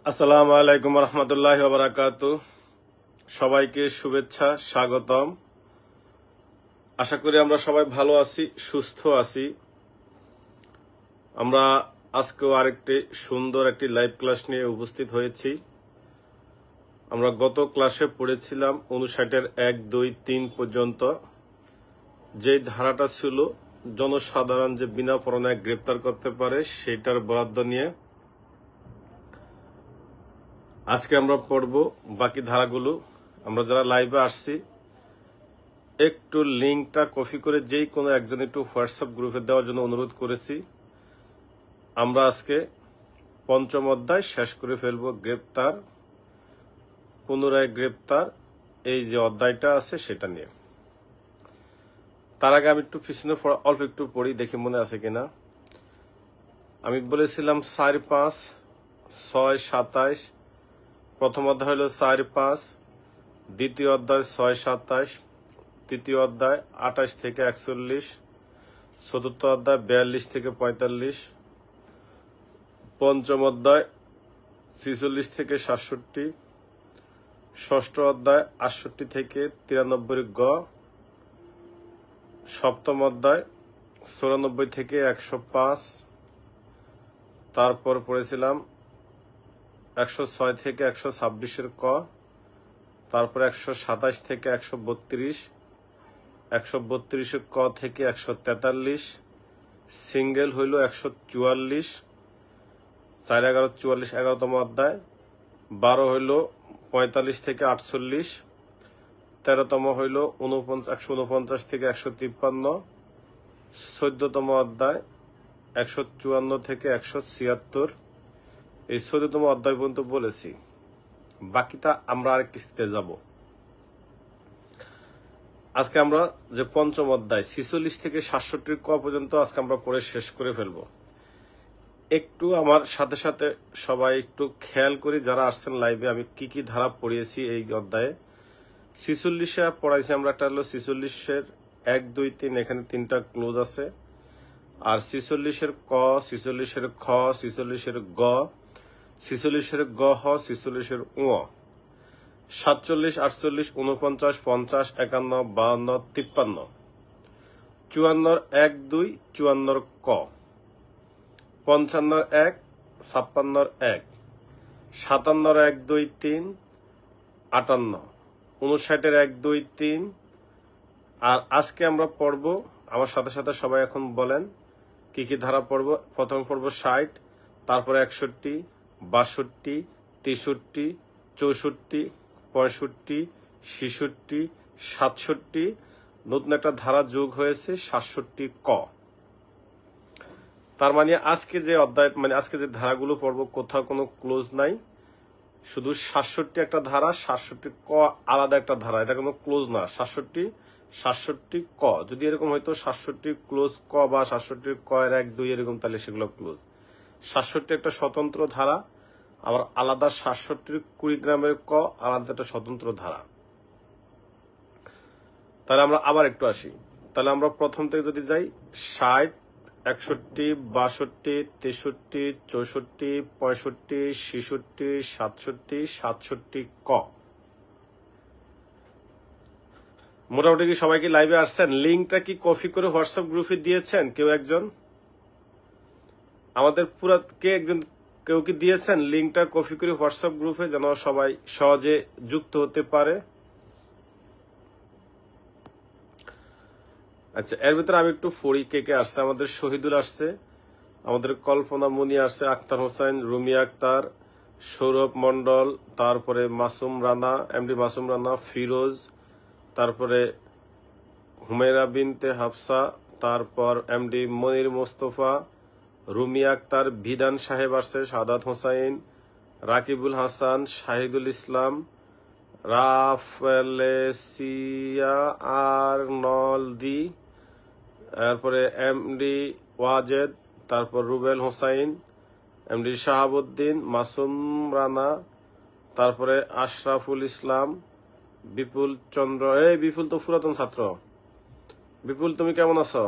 আসসালামু আলাইকুম রহমতুল্লাহি ওয়া বারাকাতুহু। সবাইকে শুভেচ্ছা, স্বাগতম। আশা করি আমরা সবাই ভালো আছি, সুস্থ আছি। আমরা আজকেও আরেকটি সুন্দর একটি লাইভ ক্লাস নিয়ে উপস্থিত হয়েছি। আমরা গত ক্লাসে পড়েছিলাম 59-এর 1, 2, 3 পর্যন্ত, যে ধারাটা ছিল জনসাধারণ যে বিনা পরোয়ানায় গ্রেপ্তার করতে পারে সেটার বরাদ্দ নিয়ে। আজকে আমরা পড়ব বাকি ধারাগুলো। আমরা যারা লাইভে আসছি একটু লিঙ্কটা কপি করে যেই কোনো একজন একটু হোয়াটসঅ্যাপ গ্রুপে দেওয়ার জন্য অনুরোধ করেছি। আমরা আজকে 5ম অধ্যায় শেষ করে ফেলবো, গ্রেপ্তার, পুনরায় গ্রেপ্তার, এই যে অধ্যায়টা আছে সেটা নিয়ে। তার আগে আমি একটু পিছনে অল্প একটু পড়ি, দেখি মনে আছে কিনা। আমি বলেছিলাম 4, 5, 6, 27। প্রথম অধ্যায় হলো 4, 5, দ্বিতীয় অধ্যায় 6, 27, তৃতীয় অধ্যায় 28 থেকে 41, চতুর্থ অধ্যায় 42 থেকে 45, পঞ্চম অধ্যায় 46 থেকে 67, ষষ্ঠ অধ্যায় 68 থেকে 93 গ, সপ্তম অধ্যায় 94 থেকে 105, তারপর পড়েছিলাম 106 থেকে 126 ক, তারপর 127 থেকে 132, 132 ক থেকে 143, সিঙ্গেল হইল 144, 4, 11, 44, 11তম অধ্যায়, 12 হইল 45 থেকে 48, 13তম হইল 149 থেকে 153, 14তম অধ্যায় 154 থেকে 176। এই 14তম অধ্যায় পর্যন্ত বলেছি, বাকিটা আমরা আরেক কিস্তিতে যাব। আজকে আমরা যে 5ম অধ্যায় 46 থেকে 67 ক পর্যন্ত আজকে আমরা পড়ে শেষ করে ফেলবো। একটু আমার সাথে সাথে সবাই একটু খেয়াল করি, যারা আসছেন লাইভে, আমি কি কি ধারা পড়িয়েছি এই অধ্যায়ে। 46-এ পড়াইছি আমরা, একটা হলো 46-এর 1, 2, 3, এখানে 3টা ক্লোজ আছে। আর 46-এর ক, 46-এর খ, 46-এর গ, 46-এর গ হ, 46-এর উ, 47, 48, 49, 50, 51, 52, 53, 54-র 1, 2, 54-র ক, 55-র 1, 56-র 1, 57-র 1, 2, 3, 58, 59-এর 1, 2, 3। আর আজকে আমরা পড়ব, আমার সাথে সাথে সবাই এখন বলেন কি কি ধারা পড়ব। প্রথম পড়ব 60, তারপরে 61, 62, 63, 64, 65, 66, 67, নতুন একটা ধারা যোগ হয়েছে 67 ক। তার মানে আজকে যে অধ্যায়, মানে আজকে যে ধারাগুলো পড়ব কোথাও কোনো ক্লোজ নাই, শুধু 67 একটা ধারা, 67 ক আলাদা একটা ধারা, এটা কোনো ক্লোজ না। 67 ক, যদি এরকম হয়তো 67 ক্লোজ ক বা 67 ক এর 1, 2 এরকম, তাহলে সেগুলো ক্লোজ। 67 একটা স্বতন্ত্র ধারা, আবার আলাদা 67 কুড়িগ্রামের ক আলাদা একটা স্বতন্ত্র ধারা। তাহলে আমরা আবার একটু আসি। তাহলে আমরা প্রথম থেকে যদি যাই, 60, 61, 62, 63, 64, 65, 66, 67, 67 ক। মোটামুটি কি সবাই কি লাইভে আসছেন? লিঙ্কটা কি কপি করে হোয়াটসঅ্যাপ গ্রুপে দিয়েছেন কেউ একজন? আমাদের পুরা কেউ কি দিয়েছেন লিঙ্কটা কপি করে হোয়াটসঅ্যাপ গ্রুপে, যেন সবাই সহজে যুক্ত হতে পারে? আচ্ছা, এর ভিতরে আমি একটু পড়ি কে কে আসছে। আমাদের শহীদুল আসছে, আমাদের কল্পনা মুনি আসছে, আক্তার হোসেন, রুমি আক্তার, সৌরভ মন্ডল, তারপরে মাসুম রানা, এমডি মাসুম রানা, ফিরোজ, তারপরে হুমেরা বিনতে হাফসা, তারপর এমডি মনির মোস্তফা, রুমি আক্তার, বিধান সাহেব আসছে, সাদাত হোসাইন, রাকিবুল হাসান, শাহিদুল ইসলাম, রাফেলেসিয়া আর্নলদি, তারপরে এমডি ওয়াজেদ, তারপর রুবেল হোসাইন, এমডি শাহাবুদ্দিন, মাসুম রানা, তারপরে আশরাফুল ইসলাম, বিপুল চন্দ্র। এই বিপুল তো পুরাতন ছাত্র। বিপুল, তুমি কেমন আছো?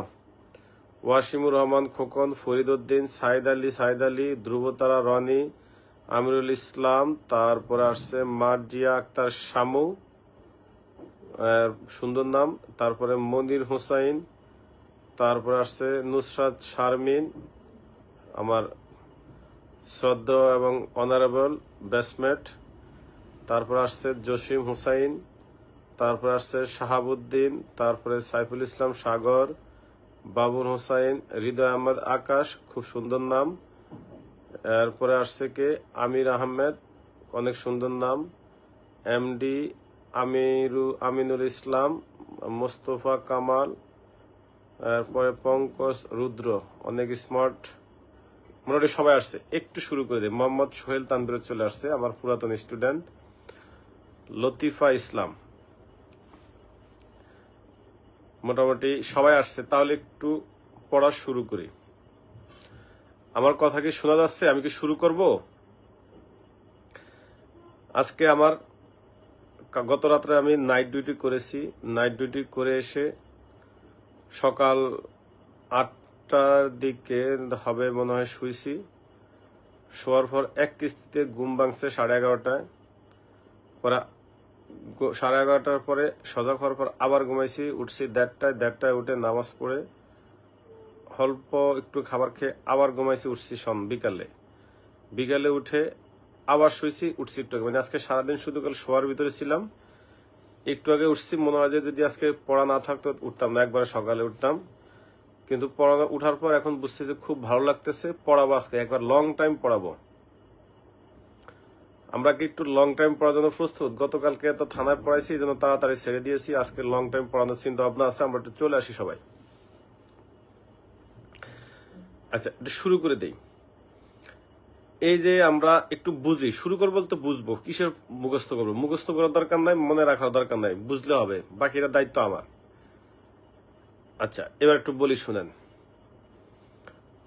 ওয়াসিমুর রহমান খোকন, ফরিদ উদ্দিন, সাইদ আলী, ধ্রুবতারা, রনি, আমিরুল ইসলাম, তারপরে আসছে মার্জিয়া আক্তার শামু, সুন্দর নাম। তারপরে মনির হোসাইন, তারপরে আসছে নুসরাত শারমিন, আমার শ্রদ্ধা এবং অনারেবল বেসমেট। তারপরে আসছে জসিম হুসাইন, তারপরে আসছে শাহাবুদ্দিন, তারপরে সাইফুল ইসলাম সাগর, বাবুর হোসাইন, হৃদয় আহমেদ আকাশ, খুব সুন্দর নাম। এরপরে আসছে কে আমির আহমেদ, অনেক সুন্দর নাম। এমডি আমিনুল ইসলাম, মোস্তফা কামাল, এরপরে পঙ্কজ রুদ্র, অনেক স্মার্ট। মোটামুটি সবাই আসছে। একটু শুরু করে দিই। মোহাম্মদ সোহেল তানভীর চলে আসছে, আমার পুরাতন স্টুডেন্ট। লতিফা ইসলাম, মোটামুটি সবাই আসছে। তাহলে একটু পড়া শুরু করি। আমার কথা কি শোনা যাচ্ছে? আমি কি শুরু করব? আজকে আমার গত রাত্রে আমি নাইট ডিউটি করেছি। নাইট ডিউটি করে এসে সকাল 8টার দিকে হবে মনে হয় শুয়েছি। শোয়ার পর এক কিস্তিতে ঘুম ভাঙছে 11:30টায়। পরে 11:30টার পরে সজাগ হওয়ার পর আবার ঘুমাইছি। উঠছি 1:30টায় উঠে নামাজ পড়ে অল্প একটু খাবার খেয়ে আবার ঘুমাইছি। উঠছি বিকালে উঠে আবার শুয়েছি, উঠছি একটু আগে। মানে আজকে সারাদিন শুধু কাল শোয়ার ভিতরে ছিলাম। একটু আগে উঠছি, মনে হয় যে যদি আজকে পড়া না থাকতো উঠতাম না, একবারে সকালে উঠতাম। কিন্তু পড়া উঠার পর এখন বুঝছি যে খুব ভালো লাগতেছে, পড়াবো আজকে, একবার লং টাইম পড়াবো। আমরা কি একটু লং টাইম পড়ার জন্য প্রস্তুত? গতকালকে তো থানায় পড়াইছি, এই জন্য তাড়াতাড়ি ছেড়ে দিয়েছি। আজকে লং টাইম পড়ানোর চিন্তা ভাবনা আছে। আমরা একটু চলে আসি সবাই। আচ্ছা, একটু শুরু করে দেই। এই যে আমরা একটু বুঝি, শুরু করবো তো বুঝবো, কিসের মুখস্থ করবো? মুখস্থ করার দরকার নাই, মনে রাখার দরকার নাই, বুঝলে হবে। বাকিটা দায়িত্ব আমার। আচ্ছা, এবার একটু বলি শুনেন।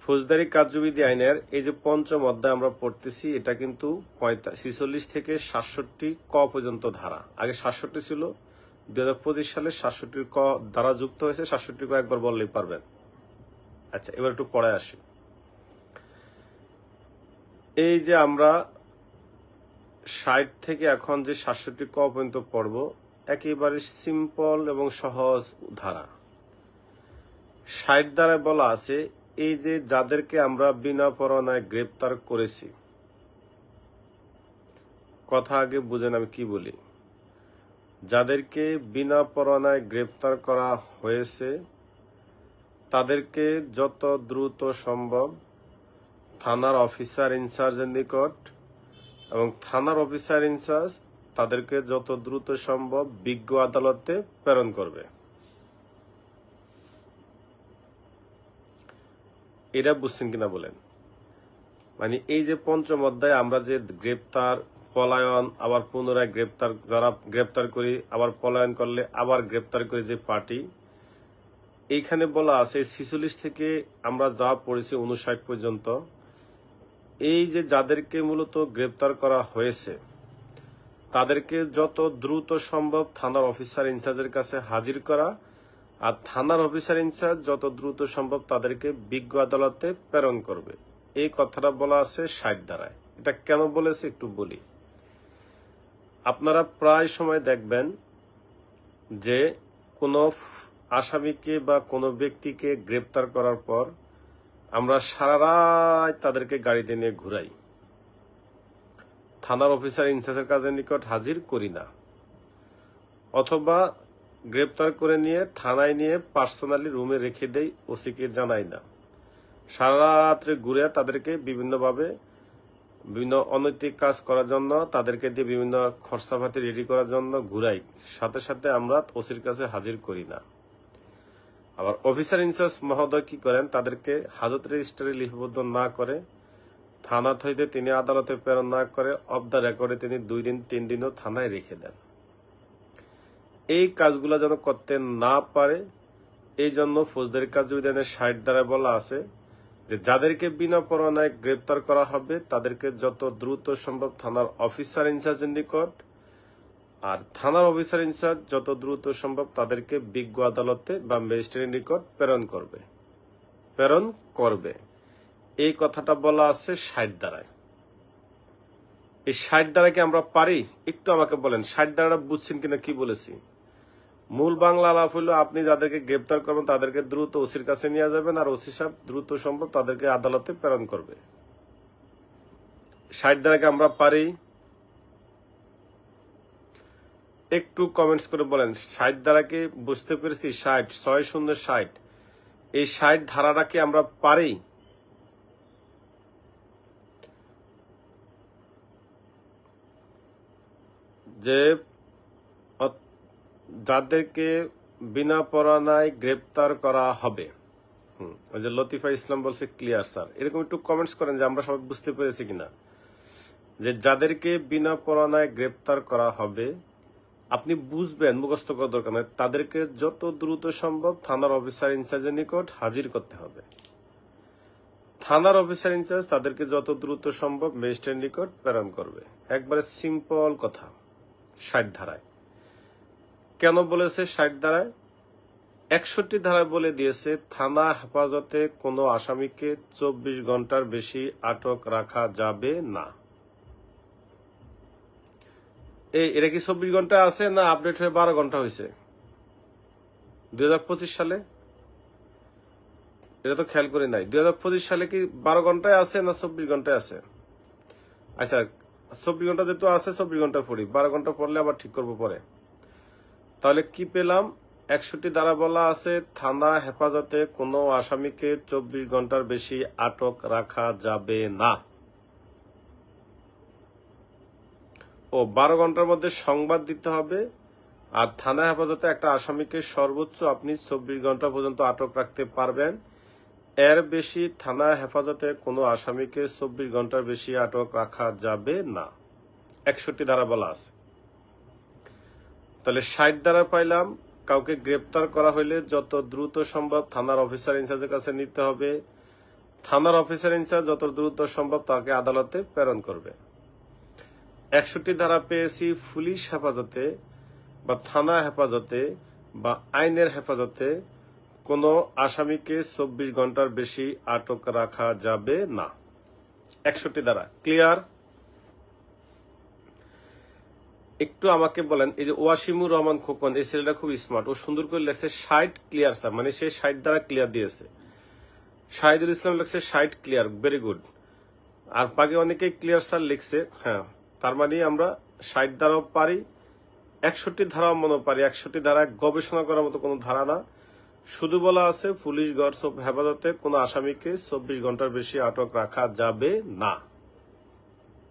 ফৌজদারি কার্যবিধি আইনের এই যে 5ম অধ্যায় আমরা পড়তেছি, এটা কিন্তু 46 থেকে 67 ক পর্যন্ত ধারা। আগে 67 ছিল, 2025 সালে 67 ক ধারা যুক্ত হয়েছে। 67 ক একবার বললেই পারবেন। আচ্ছা, এবার একটু পড়ায় আসি। এই যে আমরা 60 থেকে এখন যে 67 ক পর্যন্ত পড়ব, একেবারে সিম্পল এবং সহজ ধারা। 60 ধারায় বলা আছে, এই যে যাদেরকে আমরা বিনা পরোয়ানায় গ্রেপ্তার করেছি, কথা আগে বুঝেন আমি কি বলি। যাদেরকে বিনা পরোয়ানায় গ্রেপ্তার করা হয়েছে তাদেরকে যত দ্রুত সম্ভব থানার অফিসার ইনচার্জের নিকট, এবং থানার অফিসার ইনচার্জ তাদেরকে যত দ্রুত সম্ভব বিজ্ঞ আদালতে প্রেরণ করবে। এটা বুঝছেন কিনা বলেন? মানে এই যে 5ম অধ্যায়ে আমরা যে গ্রেপ্তার, পলায়ন, আবার পুনরায় গ্রেপ্তার, যারা গ্রেপ্তার করি আবার পলায়ন করলে আবার গ্রেপ্তার করি যে পার্টি, এইখানে বলা আছে 46 থেকে আমরা যা পড়েছি 59 পর্যন্ত, এই যে যাদেরকে মূলত গ্রেপ্তার করা হয়েছে তাদেরকে যত দ্রুত সম্ভব থানার অফিসার ইনচার্জের কাছে হাজির করা, আর থানার অফিসার ইনচার্জ যত দ্রুত সম্ভব তাদেরকে বিজ্ঞ আদালতে প্রেরণ করবে। এই কথাটা বলা আছে 60 ধারায়। এটা কেন বলেছে একটু বলি। আপনারা প্রায় সময় দেখবেন যে কোনো আসামিকে বা কোনো ব্যক্তিকে গ্রেপ্তার করার পর আমরা সারা রাত তাদেরকে গাড়িতে নিয়ে ঘুরাই, থানার অফিসার ইনচার্জের কাজের নিকট হাজির করি না, অথবা গ্রেপ্তার করে নিয়ে থানায় নিয়ে পার্সোনালি রুমে রেখে দেই, ওসিকে জানাই না। সারা রাত্রে ঘুরে তাদেরকে বিভিন্নভাবে বিভিন্ন অনৈতিক কাজ করার জন্য, তাদেরকে দিয়ে বিভিন্ন খরচাপাতি রেডি করার জন্য ঘুরাই, সাথে সাথে আমরা ওসির কাছে হাজির করি না। আবার অফিসার ইনচার্জ মহোদয় কি করেন, তাদেরকে হাজত রেজিস্টারে লিপিবদ্ধ না করে, থানা হইতে তিনি আদালতে প্রেরণ না করে, অফ দ্য রেকর্ডে তিনি 2 দিন 3 দিনও থানায় রেখে দেন। এই কাজগুলো যেন করতে না পারে, এই জন্য ফৌজদারি কার্যবিধানের 60 ধারায় বলা আছে যে যাদেরকে বিনা পরোয়ানায় গ্রেপ্তার করা হবে তাদেরকে যত দ্রুত সম্ভব থানার অফিসার ইনচার্জের নিকট, আর থানার অফিসার ইনচার্জ যত দ্রুত সম্ভব তাদেরকে বিজ্ঞ আদালতে বা ম্যাজিস্ট্রেটের নিকট প্রেরণ করবে। এই কথাটা বলা আছে 60 ধারায়। এই 60 দ্বারা কি আমরা পারি? একটু আমাকে বলেন 60 দ্বারা বুঝছেন কিনা কি বলেছি। মূল বাংলা আলাপ হলো আপনি যাদেরকে গ্রেপ্তার করবেন তাদেরকে দ্রুত ওসির কাছে নিয়ে যাবেন, আর ওসি সাহেব দ্রুত সম্ভব তাদেরকে আদালতে প্রেরণ করবে। 60 দ্বারা কি আমরা পারি? একটু কমেন্টস করে বলেন 60 দ্বারা কি বুঝতে পেরেছি? 60 60 এই 60 ধারাটা কি আমরা পারি? যে যাদেরকে বিনা পরোয়ানায় গ্রেপ্তার করা হবে। ওই যে লতিফা ইসলাম বলছে ক্লিয়ার স্যার, এরকম একটু কমেন্টস করেন যে আমরা সবাই বুঝতে পেরেছি কিনা। যে যাদেরকে বিনা পরোয়ানায় গ্রেপ্তার করা হবে আপনি বুঝবেন, মুখস্থ করা দরকার নয়, তাদেরকে যত দ্রুত সম্ভব থানার অফিসার ইনচার্জের নিকট হাজির করতে হবে। থানার অফিসার ইনচার্জ তাদেরকে যত দ্রুত সম্ভব ম্যাজিস্ট্রেটের নিকট প্রেরণ করবে। একবারে সিম্পল কথা। 60 ধারায় কেন বলেছে? 60 ধারায় 61 ধারায় বলে দিয়েছে থানা হেফাজতে কোনো আসামিকে 24 ঘন্টার বেশি আটক রাখা যাবে না। এটা কি 24 ঘন্টা আছে না আপডেট হয়ে 12 ঘন্টা হয়েছে 2025 সালে? এটা তো খেয়াল করি নাই। 2025 সালে কি 12 ঘন্টায় আছে না 24 ঘন্টায় আছে? আচ্ছা 24 ঘন্টা যেহেতু আছে 24 ঘন্টা পড়ি, 12 ঘন্টা পড়লে আবার ঠিক করবো পরে। তাহলে কি পেলাম? 61 দ্বারা বলা আছে থানা হেফাজতে কোনো আসামিকে 24 ঘন্টার বেশি আটক রাখা যাবে না। ও 12 ঘন্টার মধ্যে সংবাদ দিতে হবে। আর থানা হেফাজতে একটা আসামিকে সর্বোচ্চ আপনি 24 ঘন্টা পর্যন্ত আটক রাখতে পারবেন। এর বেশি থানা হেফাজতে কোনো আসামিকে 24 ঘন্টার বেশি আটক রাখা যাবে না। 61 দ্বারা বলা আছে। তাহলে 60 দ্বারা পাইলাম কাউকে গ্রেপ্তার করা হইলে যত দ্রুত সম্ভব থানার অফিসার ইনচার্জের কাছে নিতে হবে। থানার অফিসার ইনচার্জ যত দ্রুত সম্ভব তাকে আদালতে প্রেরণ করবে। 61 ধারা পেয়েছি পুলিশ হেফাজতে বা থানা হেফাজতে বা আইনের হেফাজতে কোনো আসামিকে 24 ঘন্টার বেশি আটক রাখা যাবে না। 61 ধারা ক্লিয়ার? একটু আমাকে বলেন, এই যে ওয়াসিমুর রহমান খোকন, এই ছেলেটা খুব স্মার্ট, ও সুন্দর করে লেখছে 60 ক্লিয়ার স্যার, মানে সে 60 দ্বারা ক্লিয়ার দিয়েছে। শাহিদুল ইসলাম লেখছে 60 ক্লিয়ার, ভেরি গুড। আর বাকি অনেকেই ক্লিয়ার স্যার লিখছে। হ্যাঁ, তার মানে আমরা 60 ধারাও পারি, 61 ধারাও মনে পারি। 61 ধারা গবেষণা করার মতো কোনো ধারা না, শুধু বলা আছে পুলিশ হেফাজতে কোনো আসামিকে 24 ঘন্টার বেশি আটক রাখা যাবে না।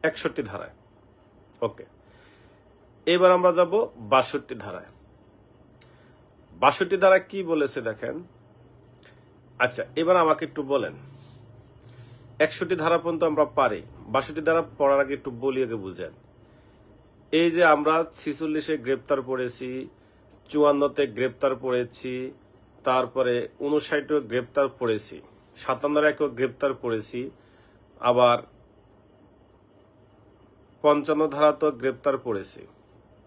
61 ধারায় ওকে। এবার আমরা যাব 62 ধারায়। 62 ধারা কি বলেছে দেখেন। আচ্ছা এবার আমাকে একটু বলেন 61 ধারা পর্যন্ত আমরা পারি, 62 ধারা পড়ার আগে একটু বলি, আগে বুঝেন। এই যে আমরা 46-এ গ্রেপ্তার পড়েছি, 54-তে গ্রেপ্তার পড়েছি, তারপরে 59-এও গ্রেপ্তার পড়েছি, 57-এও গ্রেপ্তার পড়েছি, আবার 55 ধারাতেও গ্রেপ্তার পড়েছি,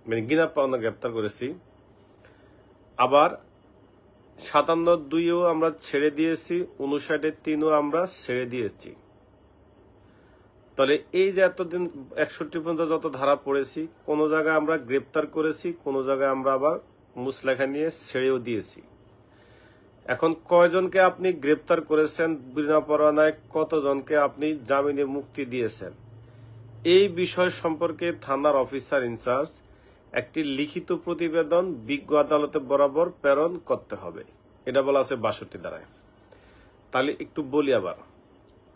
মানে গিনা পাওনা গ্রেপ্তার করেছি, আবার 57-2-ও আমরা ছেড়ে দিয়েছি, 59-3-ও আমরা ছেড়ে দিয়েছি। তাহলে এই যে এতদিন 61 পর্যন্ত যত ধারা পড়েছি, কোন জায়গায় আমরা গ্রেপ্তার করেছি, কোন জায়গায় আমরা আবার মুচলেখা নিয়ে ছেড়েও দিয়েছি। এখন কয়জনকে আপনি গ্রেপ্তার করেছেন বিনা পরোয়ানায়, কতজনকে আপনি জামিনে মুক্তি দিয়েছেন, এই বিষয় সম্পর্কে থানার অফিসার ইনচার্জ একটি লিখিত প্রতিবেদন বিজ্ঞ আদালতে বরাবর প্রেরণ করতে হবে। এটা বলা আছে 62 ধারায়। তাহলে একটু বলি, আবার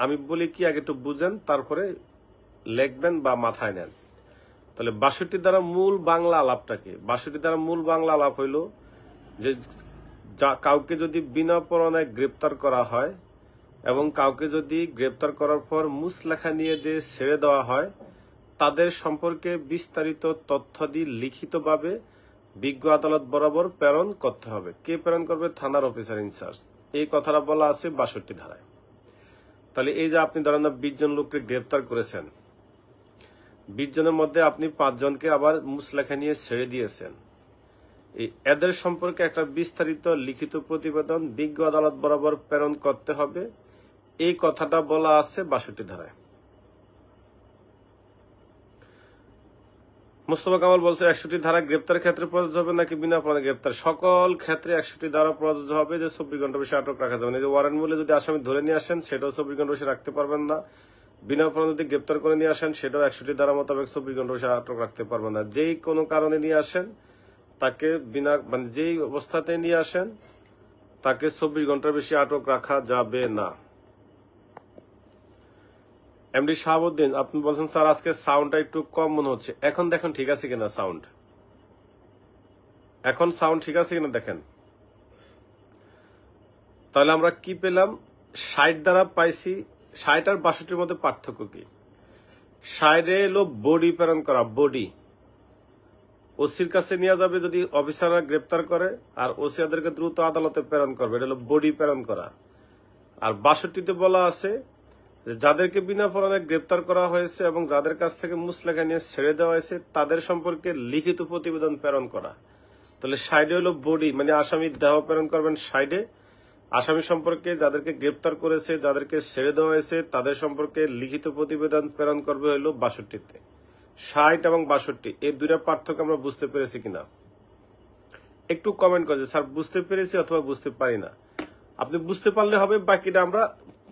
আমি বলি কি আগে একটু বুঝেন, তারপরে লিখবেন বা মাথায় নেন। তাহলে 62 ধারা মূল বাংলা আলাপটা কি? 62 ধারা মূল বাংলা আলাপ হইল যে কাউকে যদি বিনা পরোয়ানায় গ্রেপ্তার করা হয় এবং কাউকে যদি গ্রেপ্তার করার পর মুচলেখা নিয়ে দিয়ে ছেড়ে দেওয়া হয়, তাদের সম্পর্কে বিস্তারিত তথ্যাদি লিখিতভাবে বিজ্ঞ আদালত বরাবর প্রেরণ করতে হবে। কে প্রেরণ করবে? থানার অফিসার ইনচার্জ। এই কথাটা বলা আছে 62 ধারায়। তাহলে এই যে আপনি ধরেন 20 জন লোককে গ্রেপ্তার করেছেন, 20 জনের মধ্যে আপনি 5 জনকে আবার মুচলেখা নিয়ে ছেড়ে দিয়েছেন, এদের সম্পর্কে একটা বিস্তারিত লিখিত প্রতিবেদন বিজ্ঞ আদালত বরাবর প্রেরণ করতে হবে। এই কথাটা বলা আছে 62 ধারায়। মুস্তফা কামাল বলছে 61টি ধারা গ্রেপ্তারের ক্ষেত্রে প্রযোজ্য হবে নাকি বিনা অপরাধে গ্রেপ্তার? সকল ক্ষেত্রে 61টি ধারা প্রযোজ্য হবে, যে 24 ঘন্টা বেশি আটক রাখা যাবে না। যে ওয়ারেন্ট বলে যদি আসামি ধরে নিয়ে আসেন সেটাও 24 ঘন্টা বেশি রাখতে পারবেন না। বিনা অপরাধে যদি গ্রেপ্তার করে নিয়ে আসেন সেটাও 61টি ধারা মোতাবেক 24 ঘন্টা বেশি আটক রাখতে পারবেন না। যেই কোনো কারণে নিয়ে আসেন তাকে বিনা যেই অবস্থাতে নিয়ে আসেন তাকে 24 ঘন্টার বেশি আটক রাখা যাবে না। এমডি শাহাবুদ্দিন আপনি বলছেন স্যার আজকে সাউন্ডটা একটু কম মনে হচ্ছে। এখন দেখুন ঠিক আছে কিনা সাউন্ড, এখন সাউন্ড ঠিক আছে কিনা দেখেন। তাহলে আমরা কি পেলাম? 60 দ্বারা পাইছি। 60 আর 62-র মধ্যে পার্থক্য কি? 60 এলো বডি প্রেরণ করা, বডি ওসির কাছে নিয়ে যাবে যদি অফিসাররা গ্রেপ্তার করে, আর ওসি ওদেরকে দ্রুত আদালতে প্রেরণ করবে, এটা হলো বডি প্রেরণ করা। আর 62তে বলা আছে যাদেরকে বিনা অপরাধে গ্রেপ্তার করা হয়েছে এবং যাদের কাছ থেকে মুচলেখা নিয়ে ছেড়ে দেওয়া হয়েছে তাদের সম্পর্কে লিখিত প্রতিবেদন প্রেরণ করা। তাহলে 60 হলো বডি, মানে আসামির দেহ প্রেরণ করবেন 60। আসামি সম্পর্কে যাদেরকে গ্রেপ্তার করেছে, যাদেরকে ছেড়ে দেওয়া হয়েছে তাদের সম্পর্কে লিখিত প্রতিবেদন প্রেরণ করবে হলো 62তে। 60 এবং 62 এই দুইটা পার্থক্য আমরা বুঝতে পেরেছি কিনা একটু কমেন্ট করে স্যার বুঝতে পেরেছি অথবা বুঝতে পারি না। আপনি বুঝতে পারলে হবে, বাকিটা আমরা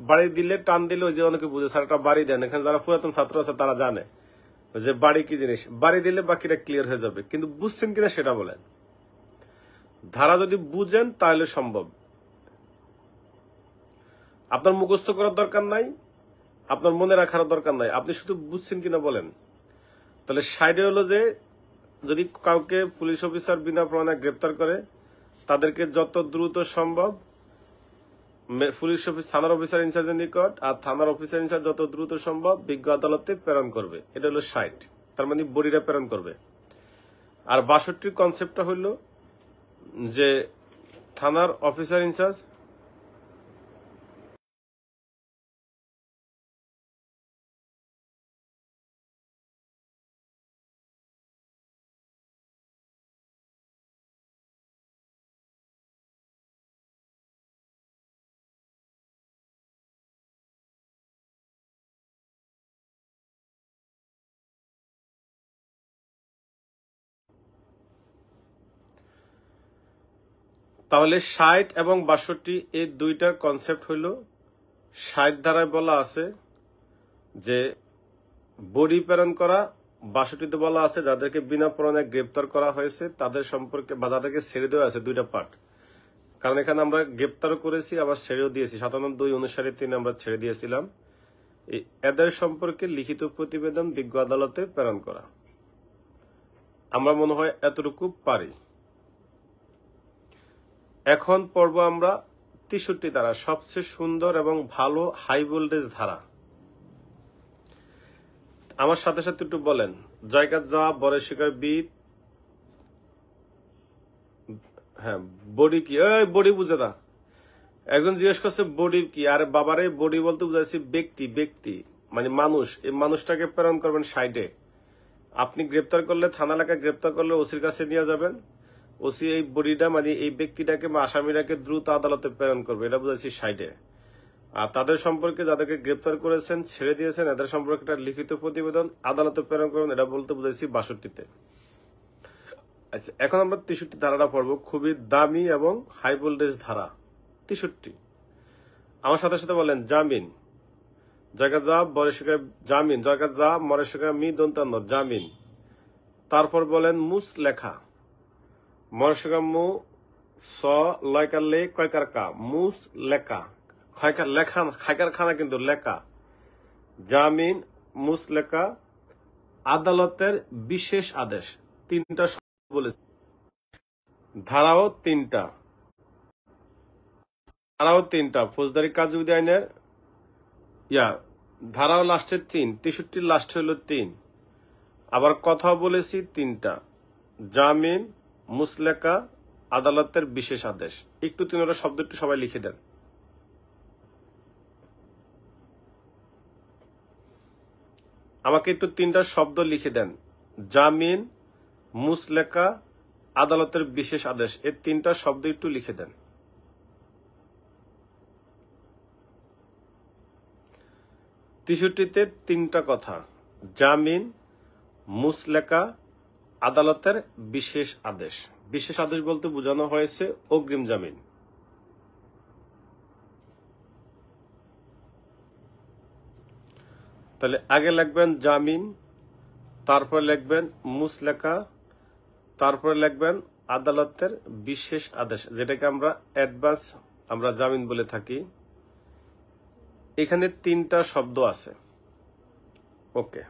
বাড়ি দিলে টান দিলে ওই যে অনেকে বুঝে স্যার একটা বাড়ি দেন। এখানে যারা পুরাতন ছাত্র আছে তারা জানে যে বাড়ি কি জিনিস, বাড়ি দিলে বাকিটা ক্লিয়ার হয়ে যাবে। কিন্তু বুঝছেন কিনা সেটা বলেন। ধারা যদি বুঝেন তাহলে সম্ভব। আপনার মুখস্থ করার দরকার নাই, আপনার মনে রাখার দরকার নাই, আপনি শুধু বুঝছেন কিনা বলেন। তাহলে 60 হলো যে যদি কাউকে পুলিশ অফিসার বিনা প্রমাণে গ্রেপ্তার করে তাদেরকে যত দ্রুত সম্ভব পুলিশ অফিস থানার অফিসার ইনচার্জের নিকট, আর থানার অফিসার ইনচার্জ যত দ্রুত সম্ভব বিজ্ঞ আদালতে প্রেরণ করবে। এটা হলো 60, তার মানে বডিটা প্রেরণ করবে। আর 62 কনসেপ্টটা হলো যে থানার অফিসার ইনচার্জ তাহলে 60 এবং 62 এই দুইটার কনসেপ্ট হইল 60 ধারায় বলা আছে যে বডি প্রেরণ করা, 62তে বলা আছে যাদেরকে বিনা প্রমাণে গ্রেপ্তার করা হয়েছে তাদের সম্পর্কে বা যাদেরকে ছেড়ে দেওয়া আছে। দুইটা পার্ট, কারণ এখানে আমরা গ্রেপ্তারও করেছি আবার ছেড়েও দিয়েছি। 57(2) অনুসারে 3 আমরা ছেড়ে দিয়েছিলাম। এদের সম্পর্কে লিখিত প্রতিবেদন বিজ্ঞ আদালতে প্রেরণ করা। আমরা মনে হয় এতটুকু পারি। এখন পড়ব আমরা 63 ধারা, সবচেয়ে সুন্দর এবং ভালো হাই ভোল্টেজ ধারা। আমার সাথে সাথে একটু বলেন জায়গা যা বরে শিকার বিদ। হ্যাঁ বডি কি? বডি বুঝে না। একজন জিজ্ঞেস করছে বডি কি? আরে বাবারে বডি বলতে বুঝাইছি ব্যক্তি, ব্যক্তি মানে মানুষ। এই মানুষটাকে প্রেরণ করবেন 60-এ। আপনি গ্রেপ্তার করলে থানা এলাকায় গ্রেপ্তার করলে ওসির কাছে নিয়ে যাবেন, ওসি এই বডিটা মানে এই ব্যক্তিটাকে বা আসামিটাকে দ্রুত আদালতে প্রেরণ করবে, এটা বুঝাইছি 60-এ। আর তাদের সম্পর্কে যাদেরকে গ্রেপ্তার করেছেন ছেড়ে দিয়েছেন এদের সম্পর্কে একটা লিখিত প্রতিবেদন আদালতে প্রেরণ করবেন, এটা বলতে বুঝাইছি 62-তে। আচ্ছা এখন আমরা 63 ধারাটা পড়বো, খুবই দামি এবং হাই ভোল্টেজ ধারা 63। আমার সাথে সাথে বলেন জামিন। জায়গা যা বরে শিকার জামিন, জায়গা যা মরে শিকার মি দন্তান্ন জামিন। তারপর বলেন মুস লেখা, মরে শিকার মু স লয়কার লে কয়কার কা, মুস লেখা, খয়কার লেখা, খাইকার খানা কিন্তু লেখা। জামিন, মুস লেখা, আদালতের বিশেষ আদেশ। 3টা বলেছে। ধারাও 3টা, ধারাও 3টা ফৌজদারি কার্যবিধি আইনের ধারাও লাস্টের 3, 63 লাস্ট হইল 3। আবার কথা বলেছি 3টা, জামিন, মুসলেকা, আদালতের বিশেষ আদেশ। একটু 3টা শব্দ একটু সবাই লিখে দেন। আমাকে একটু 3টা শব্দ লিখে দেন, জামিন, মুসলেকা, আদালতের বিশেষ আদেশ। এই 3টা শব্দ একটু লিখে দেন। 63-তে 3টা কথা, জামিন, মুসলেকা, আদালতের বিশেষ আদেশ। বিশেষ আদেশ বলতে বোঝানো হয়েছে অগ্রিম জামিন। তাহলে আগে লিখবেন জামিন, তারপর লিখবেন মুসলেখা, তারপর লিখবেন আদালতের বিশেষ আদেশ, যেটাকে আমরা অ্যাডভান্স আমরা জামিন বলে থাকি। এখানে 3টা শব্দ আছে। ওকে,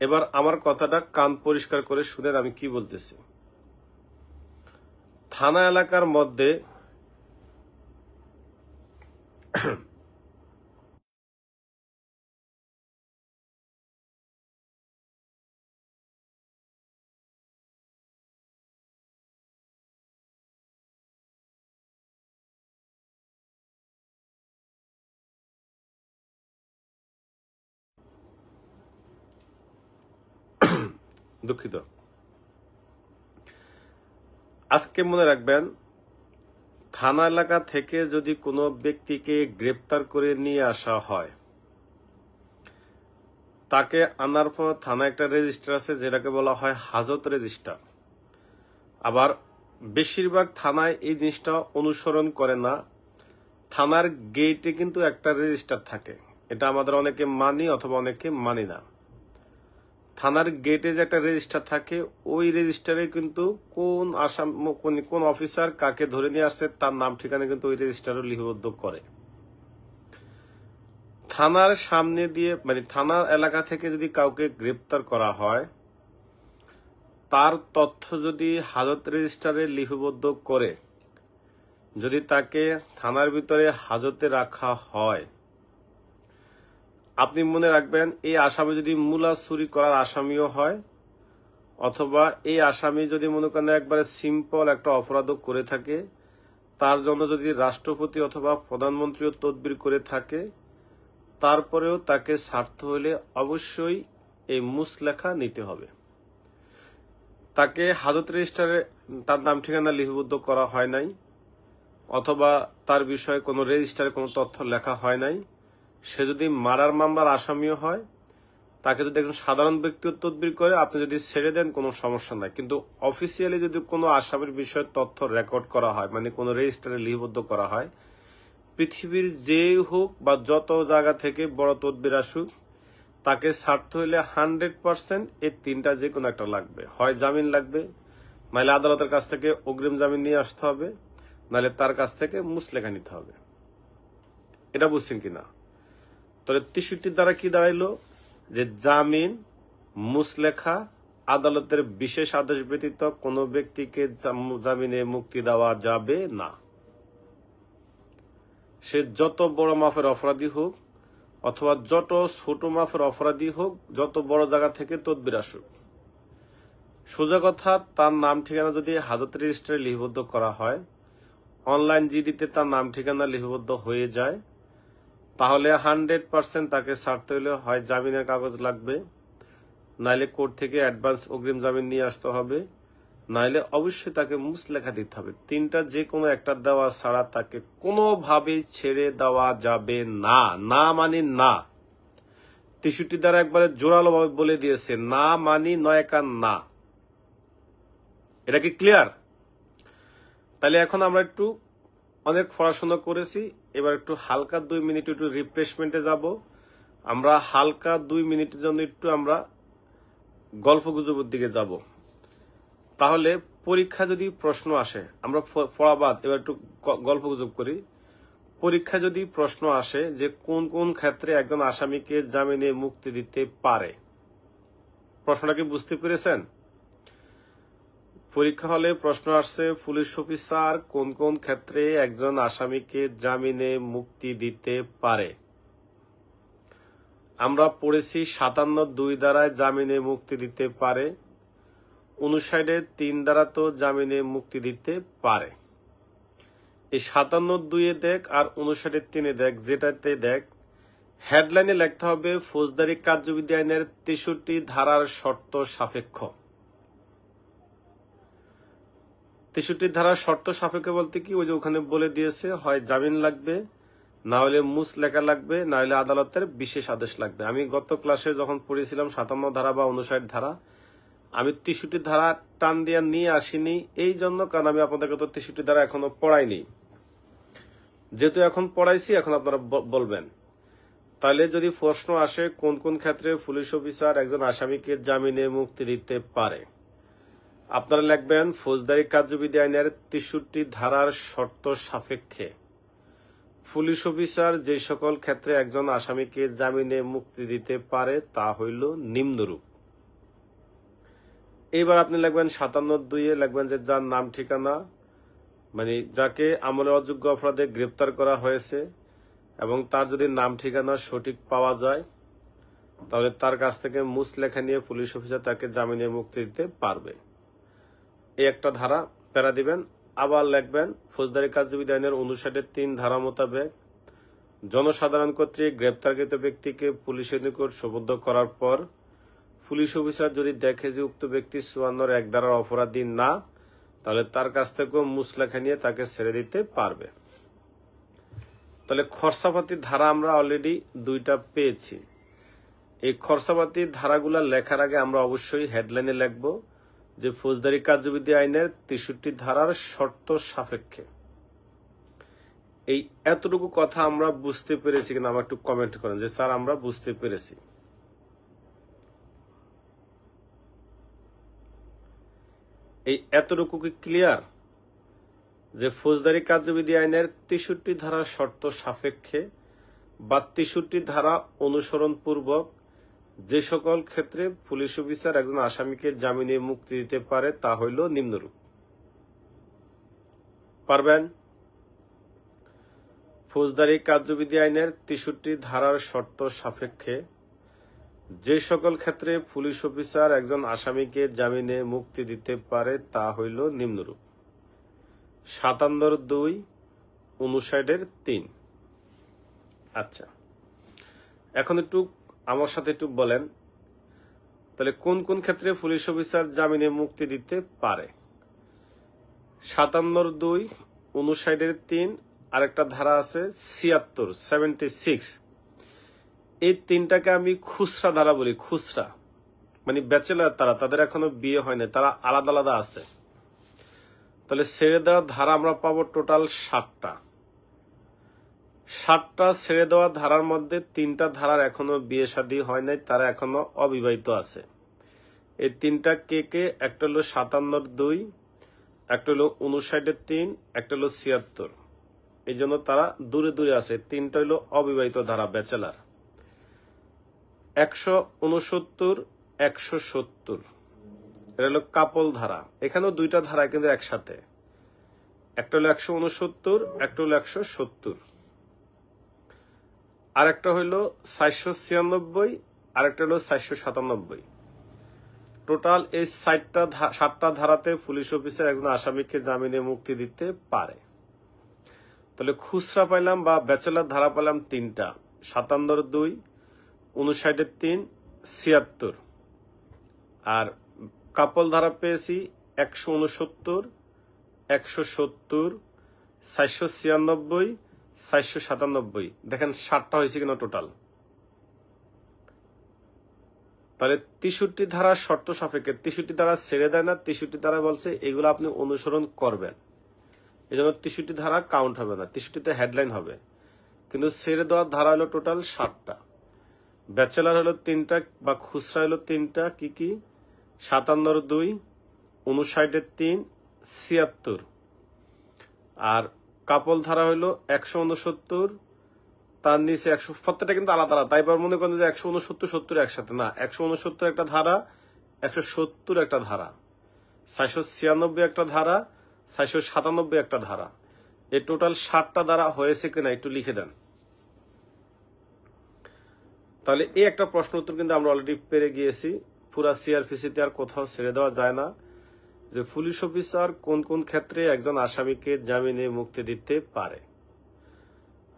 এবার আমার কথাটা কান পরিষ্কার করে শুনেন আমি কি বলতেছি। থানা এলাকার মধ্যে দুঃখিত, আজকে মনে রাখবেন, থানা এলাকা থেকে যদি কোনো ব্যক্তিকে গ্রেপ্তার করে নিয়ে আসা হয়, তাকে আনার পর থানা একটা রেজিস্টার আছে যেটাকে বলা হয় হাজত রেজিস্টার। আবার বেশিরভাগ থানায় এই জিনিসটা অনুসরণ করে না। থানার গেটে কিন্তু একটা রেজিস্টার থাকে, এটা আমাদের অনেকে মানি অথবা অনেকে মানি না। থানার গেটে যে একটা রেজিস্টার থাকে, ওই রেজিস্টারে কিন্তু কোন আসামি কোন অফিসার কাকে ধরে নিয়ে আসছে তার নাম ঠিকানা কিন্তু ওই রেজিস্টারে লিপিবদ্ধ করে। থানার সামনে দিয়ে মানে থানা এলাকা থেকে যদি কাউকে গ্রেপ্তার করা হয়, তার তথ্য যদি হাজত রেজিস্টারে লিপিবদ্ধ করে যদি তাকে থানার ভিতরে হাজতে রাখা হয়, আপনি মনে রাখবেন এই আসামি যদি মূলা চুরি করার আসামিও হয়, অথবা এই আসামি যদি মনে করেন একবারে সিম্পল একটা অপরাধও করে থাকে, তার জন্য যদি রাষ্ট্রপতি অথবা প্রধানমন্ত্রীও তদবির করে থাকে, তারপরেও তাকে ছাড়তে হলে অবশ্যই এই মুসলেখা নিতে হবে। তাকে হাজত রেজিস্টারে তার নাম ঠিকানা লিপিবদ্ধ করা হয় নাই, অথবা তার বিষয়ে কোনো রেজিস্টারে কোনো তথ্য লেখা হয় নাই, সে যদি মারার মামলার আসামিও হয়, তাকে যদি একজন সাধারণ ব্যক্তিও তদবির করে আপনি যদি ছেড়ে দেন কোনো সমস্যা নাই। কিন্তু অফিসিয়ালি যদি কোনো আসামির বিষয়ে তথ্য রেকর্ড করা হয়, মানে কোনো রেজিস্টারে লিপিবদ্ধ করা হয়, পৃথিবীর যে হোক বা যত জায়গা থেকে বড় তদবির আসুক, তাকে ছাড়তে হইলে 100% এই 3টা যে কোনো একটা লাগবে। হয় জামিন লাগবে, নাহলে আদালতের কাছ থেকে অগ্রিম জামিন নিয়ে আসতে হবে, নাহলে তার কাছ থেকে মুসলেখা নিতে হবে। এটা বুঝছেন কিনা? তাহলে 63 দ্বারা কি দাঁড়াইলো? যে জামিন, মুসলেখা, আদালতের বিশেষ আদেশ ব্যতীত কোনো ব্যক্তিকে জামিনে মুক্তি দেওয়া যাবে না। সে যত বড় মাপের অপরাধী হোক অথবা যত ছোট মাপের অপরাধী হোক, যত বড় জায়গা থেকে তদবির আসুক, সোজা কথা তার নাম ঠিকানা যদি হাজত রেজিস্টারে লিপিবদ্ধ করা হয়, অনলাইন জিডিতে তার নাম ঠিকানা লিপিবদ্ধ হয়ে যায়, তাহলে 100% তাকে ছাড়তে হলে হয় জামিনের কাগজ লাগবে, নাইলে কোর্ট থেকে অ্যাডভান্স অগ্রিম জামিন নিয়ে আসতে হবে, নাইলে অবশ্যই তাকে মুসলেখা দিতে হবে। 3টা যে কোনো একটা দেওয়া ছাড়া তাকে কোনোভাবেই ছেড়ে দেওয়া যাবে না। না মানি না। 63 দ্বারা একবারে জোরালো ভাবে বলে দিয়েছে, না মানি নয় কান না। এটা কি ক্লিয়ার? তাহলে এখন আমরা একটু অনেক পড়াশোনা করেছি, এবার একটু হালকা 2 মিনিট একটু রিফ্রেশমেন্টে যাব। আমরা হালকা 2 মিনিটের জন্য একটু আমরা গল্প গুজবের দিকে যাব। তাহলে পরীক্ষা যদি প্রশ্ন আসে, আমরা পড়াবাদ এবার একটু গল্প গুজব করি। পরীক্ষা যদি প্রশ্ন আসে যে কোন কোন ক্ষেত্রে একজন আসামিকে জামিনে মুক্তি দিতে পারে, প্রশ্নটা কি বুঝতে পেরেছেন? পরীক্ষা হলে প্রশ্ন আসছে পুলিশ অফিসার কোন কোন ক্ষেত্রে একজন আসামিকে জামিনে মুক্তি দিতে পারে। আমরা পড়েছি 57(2) দ্বারায় জামিনে মুক্তি দিতে পারে, 59(3) দ্বারা তো জামিনে মুক্তি দিতে পারে। এই 57(2) দেখ আর 59(3) দেখ, যেটাতে দেখ হেডলাইনে লিখতে হবে ফৌজদারি কার্যবিধি আইনের 63 ধারার শর্ত সাপেক্ষ। 63 ধারার শর্ত সাপেক্ষ বলতে কি, ওই যে ওখানে বলে দিয়েছে, হয় জামিন লাগবে, না হলে মুসলেখা লাগবে, না হলে আদালতের বিশেষ আদেশ লাগবে। আমি গত ক্লাসে যখন পড়েছিলাম 57 ধারা বা 59 ধারা, আমি 63 ধারা টান দিয়ে নিয়ে আসিনি এই জন্য, কারণ আমি আপনাদেরকে তো 63 ধারা এখনো পড়াইনি। যেহেতু এখন পড়াইছি, এখন আপনারা বলবেন। তাহলে যদি প্রশ্ন আসে কোন কোন ক্ষেত্রে পুলিশ অফিসার একজন আসামিকে জামিনে মুক্তি দিতে পারে, আপনারা লিখবেন ফৌজদারি কার্যবিধি আইনের 63 ধারার শর্ত সাপেক্ষে পুলিশ অফিসার যে সকল ক্ষেত্রে একজন আসামিকে জামিনে মুক্তি দিতে পারে তা হইল নিম্নরূপ। এবার আপনি লিখবেন 57(2)-এ লিখবেন যে যার নাম ঠিকানা, মানে যাকে আমলে অযোগ্য অপরাধে গ্রেপ্তার করা হয়েছে এবং তার যদি নাম ঠিকানা সঠিক পাওয়া যায় তাহলে তার কাছ থেকে মুচলেখা নিয়ে পুলিশ অফিসার তাকে জামিনে মুক্তি দিতে পারবে। এই একটা ধারা প্যারা দিবেন। আবার লিখবেন ফৌজদারি কার্যবিধি আইনের 59(3) ধারা মোতাবেক জনসাধারণ কর্তৃক গ্রেপ্তারকৃত ব্যক্তিকে পুলিশের নিকট সোপর্দ করার পর পুলিশ অফিসার যদি দেখে যে উক্ত ব্যক্তি 54(1) ধারার অপরাধী না, তাহলে তার কাছ থেকেও মুচলেখা নিয়ে তাকে ছেড়ে দিতে পারবে। তাহলে খরচাপাতির ধারা আমরা অলরেডি 2টা পেয়েছি। এই খরচাপাতির ধারাগুলা লেখার আগে আমরা অবশ্যই হেডলাইনে লিখব যে ফৌজদারি কার্যবিধি আইনের 63 ধারার শর্ত সাপেক্ষে। এই এতটুকু কথা আমরা বুঝতে পেরেছি কিনা আমার একটু কমেন্ট করেন যে স্যার আমরা বুঝতে পেরেছি। এই এতটুকু কি ক্লিয়ার যে ফৌজদারি কার্যবিধি আইনের 63 ধারার শর্ত সাপেক্ষে বা 63 ধারা অনুসরণ পূর্বক যে সকল ক্ষেত্রে পুলিশ অফিসার একজন আসামিকে জামিনে মুক্তি দিতে পারে তা হইল নিম্নরূপ। পারবেন? ফৌজদারি কার্যবিধি আইনের 63 ধারার শর্ত সাপেক্ষে যে সকল ক্ষেত্রে পুলিশ অফিসার একজন আসামিকে জামিনে মুক্তি দিতে পারে তা হইল নিম্নরূপ। 57(2), 59(3). আচ্ছা, এখন একটু আমার সাথে একটু বলেন তাহলে কোন কোন ক্ষেত্রে পুলিশ অফিসার জামিনে মুক্তি দিতে পারে। 57(2), 59(3), আরেকটা ধারা আছে 76। এই তিনটাকে আমি খুচরা ধারা বলি। খুচরা মানে ব্যাচেলার, তাদের এখনো বিয়ে হয় না, তারা আলাদা আলাদা আছে। তাহলে ছেড়ে দেওয়ার ধারা আমরা পাবো টোটাল 7টা। 7টা ছেড়ে দেওয়া ধারার মধ্যে 3টা ধারার এখনো বিয়ে শাদী হয় নাই, তারা এখনো অবিবাহিত আছে। এই 3টা কে? একটা হলো 57(2), একটা হলো 59(3), একটা হলো 76। এই জন্য তারা দূরে দূরে আছে। 3টা হলো অবিবাহিত ধারা, ব্যাচেলার। 169, 170 এটা হলো কাপল ধারা। এখানেও 2টা ধারা কিন্তু একসাথে, একটা হলো 169, একটা হলো 170। আর একটা হইল 496, আর একটা হলো 497। টোটাল এই 7টা ধারাতে পুলিশ অফিসার একজন আসামিকে জামিনে মুক্তি দিতে পারে। তাহলে খুচরা পাইলাম বা ব্যাচেলার ধারা পাইলাম 3টা, 57(2), 59(3), 76। আর কাপল ধারা পেয়েছি 169, 170, 496, 497। দেখেন 7টা হয়েছে কিনা টোটাল। তাহলে 63 ধারার শর্ত সাপেক্ষে 63 ধারা ছেড়ে দেয় না, 63 ধারা বলছে এগুলো আপনি অনুসরণ করবেন। এই জন্য 63 ধারা কাউন্ট হবে না, 63তে হেডলাইন হবে। কিন্তু ছেড়ে দেওয়ার ধারা হলো টোটাল 7টা। ব্যাচেলার হলো 3টা বা খুচরা হলো 3টা, কি? 57(2), 59(3), 76। আর কাপল ধারা হইলো 169, তার নিচে 100। প্রত্যেকটা কিন্তু আলাদা আলাদা। তাই মনে করেন যে 169, 70 একসাথে না। 169 একটা ধারা, 170 একটা ধারা, 496 একটা ধারা, 497 একটা ধারা। এই টোটাল 7টা ধারা হয়েছে কিনা একটু লিখে দেন। তাহলে এই একটা প্রশ্ন উত্তর কিন্তু আমরা অলরেডি পেরে গিয়েছি। পুরা সিআরপিসিতে আর কোথাও ছেড়ে দেওয়া যায় না যে পুলিশ অফিসার কোন কোন ক্ষেত্রে একজন আসামিকে জামিনে মুক্তি দিতে পারে।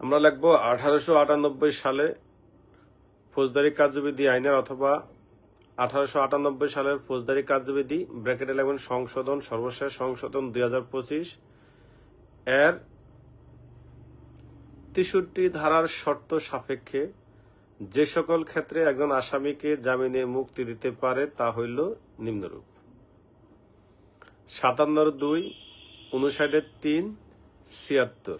আমরা লিখবো 1898 সালে ফৌজদারি কার্যবিধি আইনের অথবা 1898 সালের ফৌজদারি কার্যবিধি ব্র্যাকেটে লিখবেন সংশোধন, সর্বশেষ সংশোধন 2025 এর 63 ধারার শর্ত সাপেক্ষে যে সকল ক্ষেত্রে একজন আসামিকে জামিনে মুক্তি দিতে পারে তা হইল নিম্নরূপ: 57(2), 59(3), 76,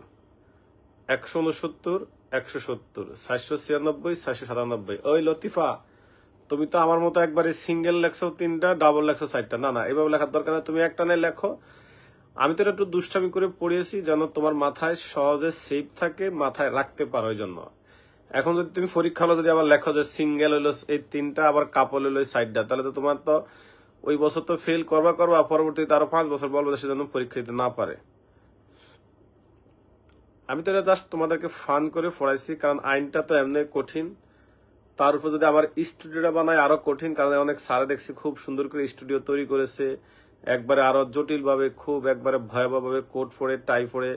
169, 170, 496, 497। ওই লতিফা, তুমি তো আমার মতো একবারে সিঙ্গেল লেখছো 3টা, ডাবল লেখছো 4টা। না, এভাবে লেখার দরকার না, তুমি একটা নিয়ে লেখো। আমি তো একটু দুষ্টামি করে পড়িয়েছি যেন তোমার মাথায় সহজে সেভ থাকে, মাথায় রাখতে পারো। ওই জন্য এখন যদি তুমি পরীক্ষা হলো যদি আবার লেখো যে সিঙ্গেল হইলো এই 3টা, আবার কাপল হইলো 4টা, তাহলে তো তোমার তো ওই বছর তো ফেল করবা, পরবর্তীতে আরো 5 বছর বলবো সেজন্য পরীক্ষা দিতে না পারে। আমি তো এটা জাস্ট তোমাদেরকে ফান করে পড়াইছি, কারণ আইনটা তো এমনি কঠিন, তার উপর যদি আমার স্টুডিওটা বানায় আরো কঠিন। কারণ অনেক স্যারে দেখছি খুব সুন্দর করে স্টুডিও তৈরি করেছে, একবারে আরো জটিল ভাবে, খুব একবারে ভয়াবহ ভাবে কোট পড়ে, টাই পড়ে,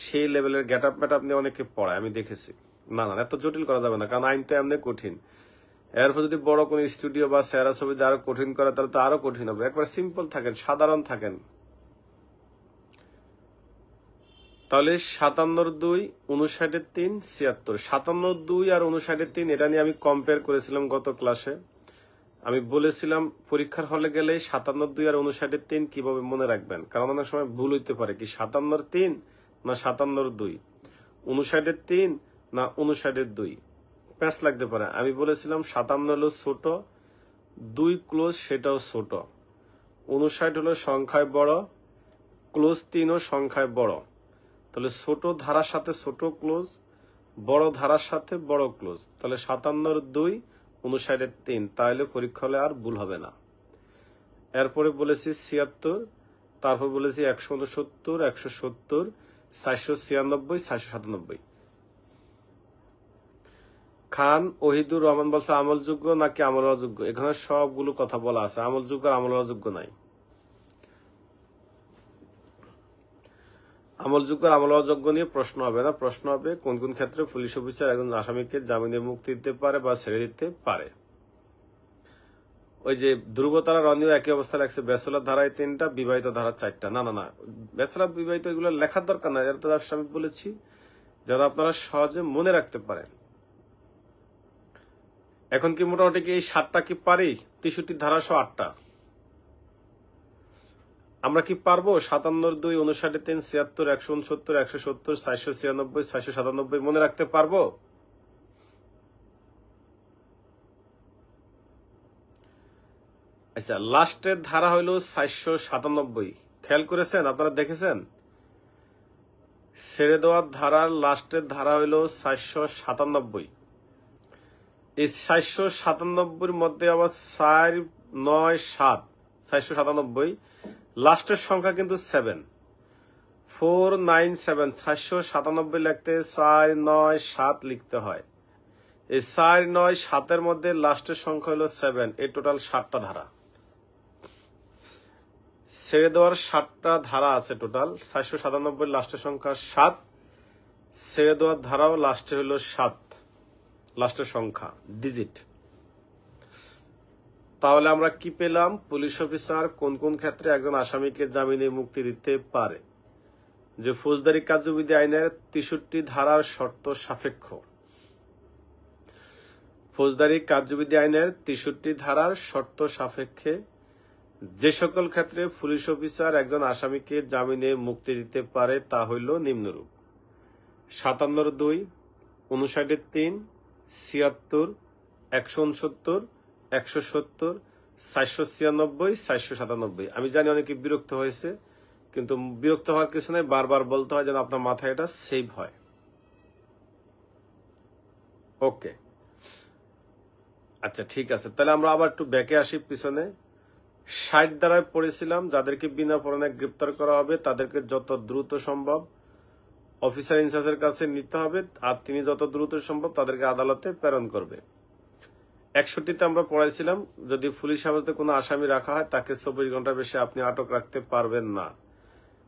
সেই লেভেলের গেট আপ ম্যাট আপ নিয়ে অনেকে পড়ায়, আমি দেখেছি। না, এত জটিল করা যাবে না, কারণ আইনটা এমনি কঠিন। এরপর যদি বড় কোন স্টুডিও বা স্যারা ছবি আরো কঠিন করে, তাহলে তো আরো কঠিন হবে। একবার সিম্পল থাকেন, সাধারণ থাকেন। তাহলে 57(2), 59(3), 76। 57(2) আর 59(3) এটা নিয়ে আমি কম্পেয়ার করেছিলাম গত ক্লাসে। আমি বলেছিলাম পরীক্ষার হলে গেলে 57(2) আর 59(3) কিভাবে মনে রাখবেন, কারণ অনেক সময় ভুল হইতে পারে। কি 57(3) না 57(2), 59(3) না 59(2), প্যাঁচ লাগতে পারে। আমি বলেছিলাম 57 হলো ছোট, 2 ক্লোজ সেটাও ছোট, 59 হলো সংখ্যায় বড়, ক্লোজ 3ও সংখ্যায় বড়। তাহলে ছোট ধারার সাথে ছোট ক্লোজ, বড় ধারার সাথে বড় ক্লোজ। তাহলে 57(2), 59(3), তাহলে পরীক্ষা হলে আর ভুল হবে না। এরপরে বলেছি 76, তারপর বলেছি 169, 170, 496, 497। খান ওহিদুর রহমান বলছে আমলযোগ্য নাকি আমল অযোগ্য। এখানে সবগুলো কথা বলা আছে, আমলযোগ্য আর আমল অযোগ্য নাই। আমলযোগ্য আর আমল অযোগ্য নিয়ে প্রশ্ন হবে না, প্রশ্ন হবে কোন কোন ক্ষেত্রে পুলিশ অফিসার একজন আসামিকে জামিনে মুক্তি দিতে পারে বা ছেড়ে দিতে পারে। ওই যে ধ্রুবতারা রনিও একই অবস্থা লাগছে, ব্যাচেলর ধারায় 3টা, বিবাহিত ধারা 4টা। না, ব্যাচেলর বিবাহিত এগুলো লেখার দরকার নাই, এটা তো আমি বলেছি যারা আপনারা সহজে মনে রাখতে পারেন। এখন কি মোটামুটি কি এই 7টা কি পারি? 63 ধারা 8টা আমরা কি পারবো? 57(2), 59(3), 76, 169, 170, 496, 497 মনে রাখতে পারবো? আচ্ছা, লাস্টের ধারা হইল 497। খেয়াল করেছেন আপনারা, দেখেছেন? ছেড়ে দেওয়ার ধারার লাস্টের ধারা হইল 497। এই 497 মধ্যে আবার 4, 9, 7, 497 লাস্টের সংখ্যা কিন্তু 7, 4, 9, 7। 497 লিখতে 4, 9, 7 লিখতে হয়। এই 4, 9, 7 মধ্যে লাস্টের সংখ্যা হলো 7। এই টোটাল 7টা ধারা। ছেড়ে দেওয়ার 7টা ধারা আছে টোটাল। 497 লাস্টের সংখ্যা 7, ছেড়ে দেওয়ার ধারাও লাস্টে হলো 7, লাস্টের সংখ্যা ডিজিট। তাহলে আমরা কি পেলাম? পুলিশ অফিসার কোন কোন ক্ষেত্রে একজন আসামিকে জামিনে মুক্তি দিতে পারে। যে ফৌজদারি কার্যবিধি আইনের 63 ধারার শর্ত সাপেক্ষ, ফৌজদারি কার্যবিধি আইনের 63 ধারার শর্ত সাপেক্ষে যে সকল ক্ষেত্রে পুলিশ অফিসার একজন আসামিকে জামিনে মুক্তি দিতে পারে তা হইল নিম্নরূপ: 57(2), 59(3), 76, 169, 170, 496, 497। আমি জানি অনেকে বিরক্ত হয়েছে, কিন্তু বিরক্ত হওয়ার কিছু নেই, বারবার বলতে হয় যেন আপনার মাথায় এটা সেভ হয়। ওকে, আচ্ছা ঠিক আছে। তাহলে আমরা আবার একটু ব্যাকে আসি পিছনে। 60 ধারায় পড়েছিলাম যাদেরকে বিনা পরোয়ানায় গ্রেপ্তার করা হবে তাদেরকে যত দ্রুত সম্ভব অফিসার ইনচার্জের কাছে নিতে হবে, আর তিনি যত দ্রুত সম্ভব তাদেরকে আদালতে প্রেরণ করবে। 61তে আমরা পড়াইছিলাম যদি পুলিশ হেফাজতে কোনো আসামি রাখা হয় তাকে 24 ঘন্টার বেশি আপনি আটক রাখতে পারবেন না।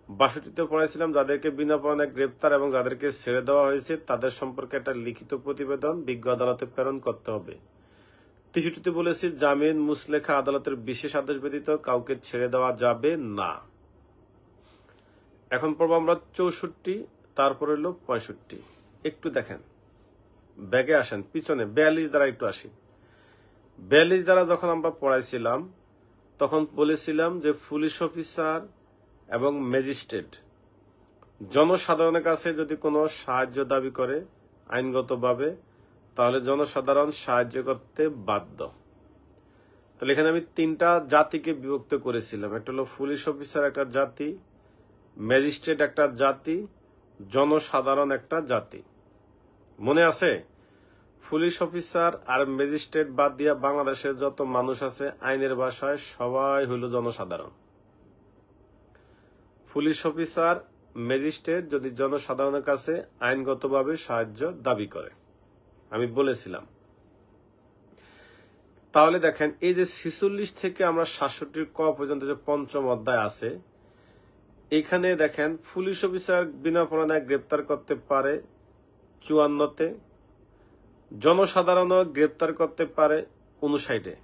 62তে পড়াইছিলাম যাদেরকে বিনা পরোয়ানায় গ্রেপ্তার এবং যাদেরকে ছেড়ে দেওয়া হয়েছে তাদের সম্পর্কে একটা লিখিত প্রতিবেদন বিজ্ঞ আদালতে প্রেরণ করতে হবে। 63তে বলেছি জামিন মুসলেখা আদালতের বিশেষ আদেশ ব্যতীত কাউকে ছেড়ে দেওয়া যাবে না। এখন পড়বো আমরা 64, তারপর হলো 65। একটু দেখেন ব্যাগে আসেন, পিছনে 42 দ্বারা একটু আসি। 42 দ্বারা যখন আমরা পড়াইছিলাম তখন বলেছিলাম যে পুলিশ অফিসার এবং ম্যাজিস্ট্রেট জনসাধারণের কাছে যদি কোনো সাহায্য দাবি করে আইনগতভাবে, তাহলে জনসাধারণ সাহায্য করতে বাধ্য। তাহলে এখানে আমি 3টা জাতিকে বিভক্ত করেছিলাম। একটা হলো পুলিশ অফিসার একটা জাতি, ম্যাজিস্ট্রেট একটা জাতি, জনসাধারণ একটা জাতি। মনে আছে? পুলিশ অফিসার আর ম্যাজিস্ট্রেট বাদ দিয়া বাংলাদেশের যত মানুষ আছে আইনের ভাষায় সবাই হইল জনসাধারণ। পুলিশ অফিসার ম্যাজিস্ট্রেট যদি জনসাধারণের কাছে আইনগতভাবে সাহায্য দাবি করে, আমি বলেছিলাম। তাহলে দেখেন এই যে 46 থেকে আমরা 67 ক পর্যন্ত যে পঞ্চম অধ্যায় আছে, এখানে দেখেন পুলিশ অফিসার বিনা অপরাধে গ্রেপ্তার করতে পারে 54-তে, জনসাধারণও গ্রেপ্তার করতে পারে 59-এ।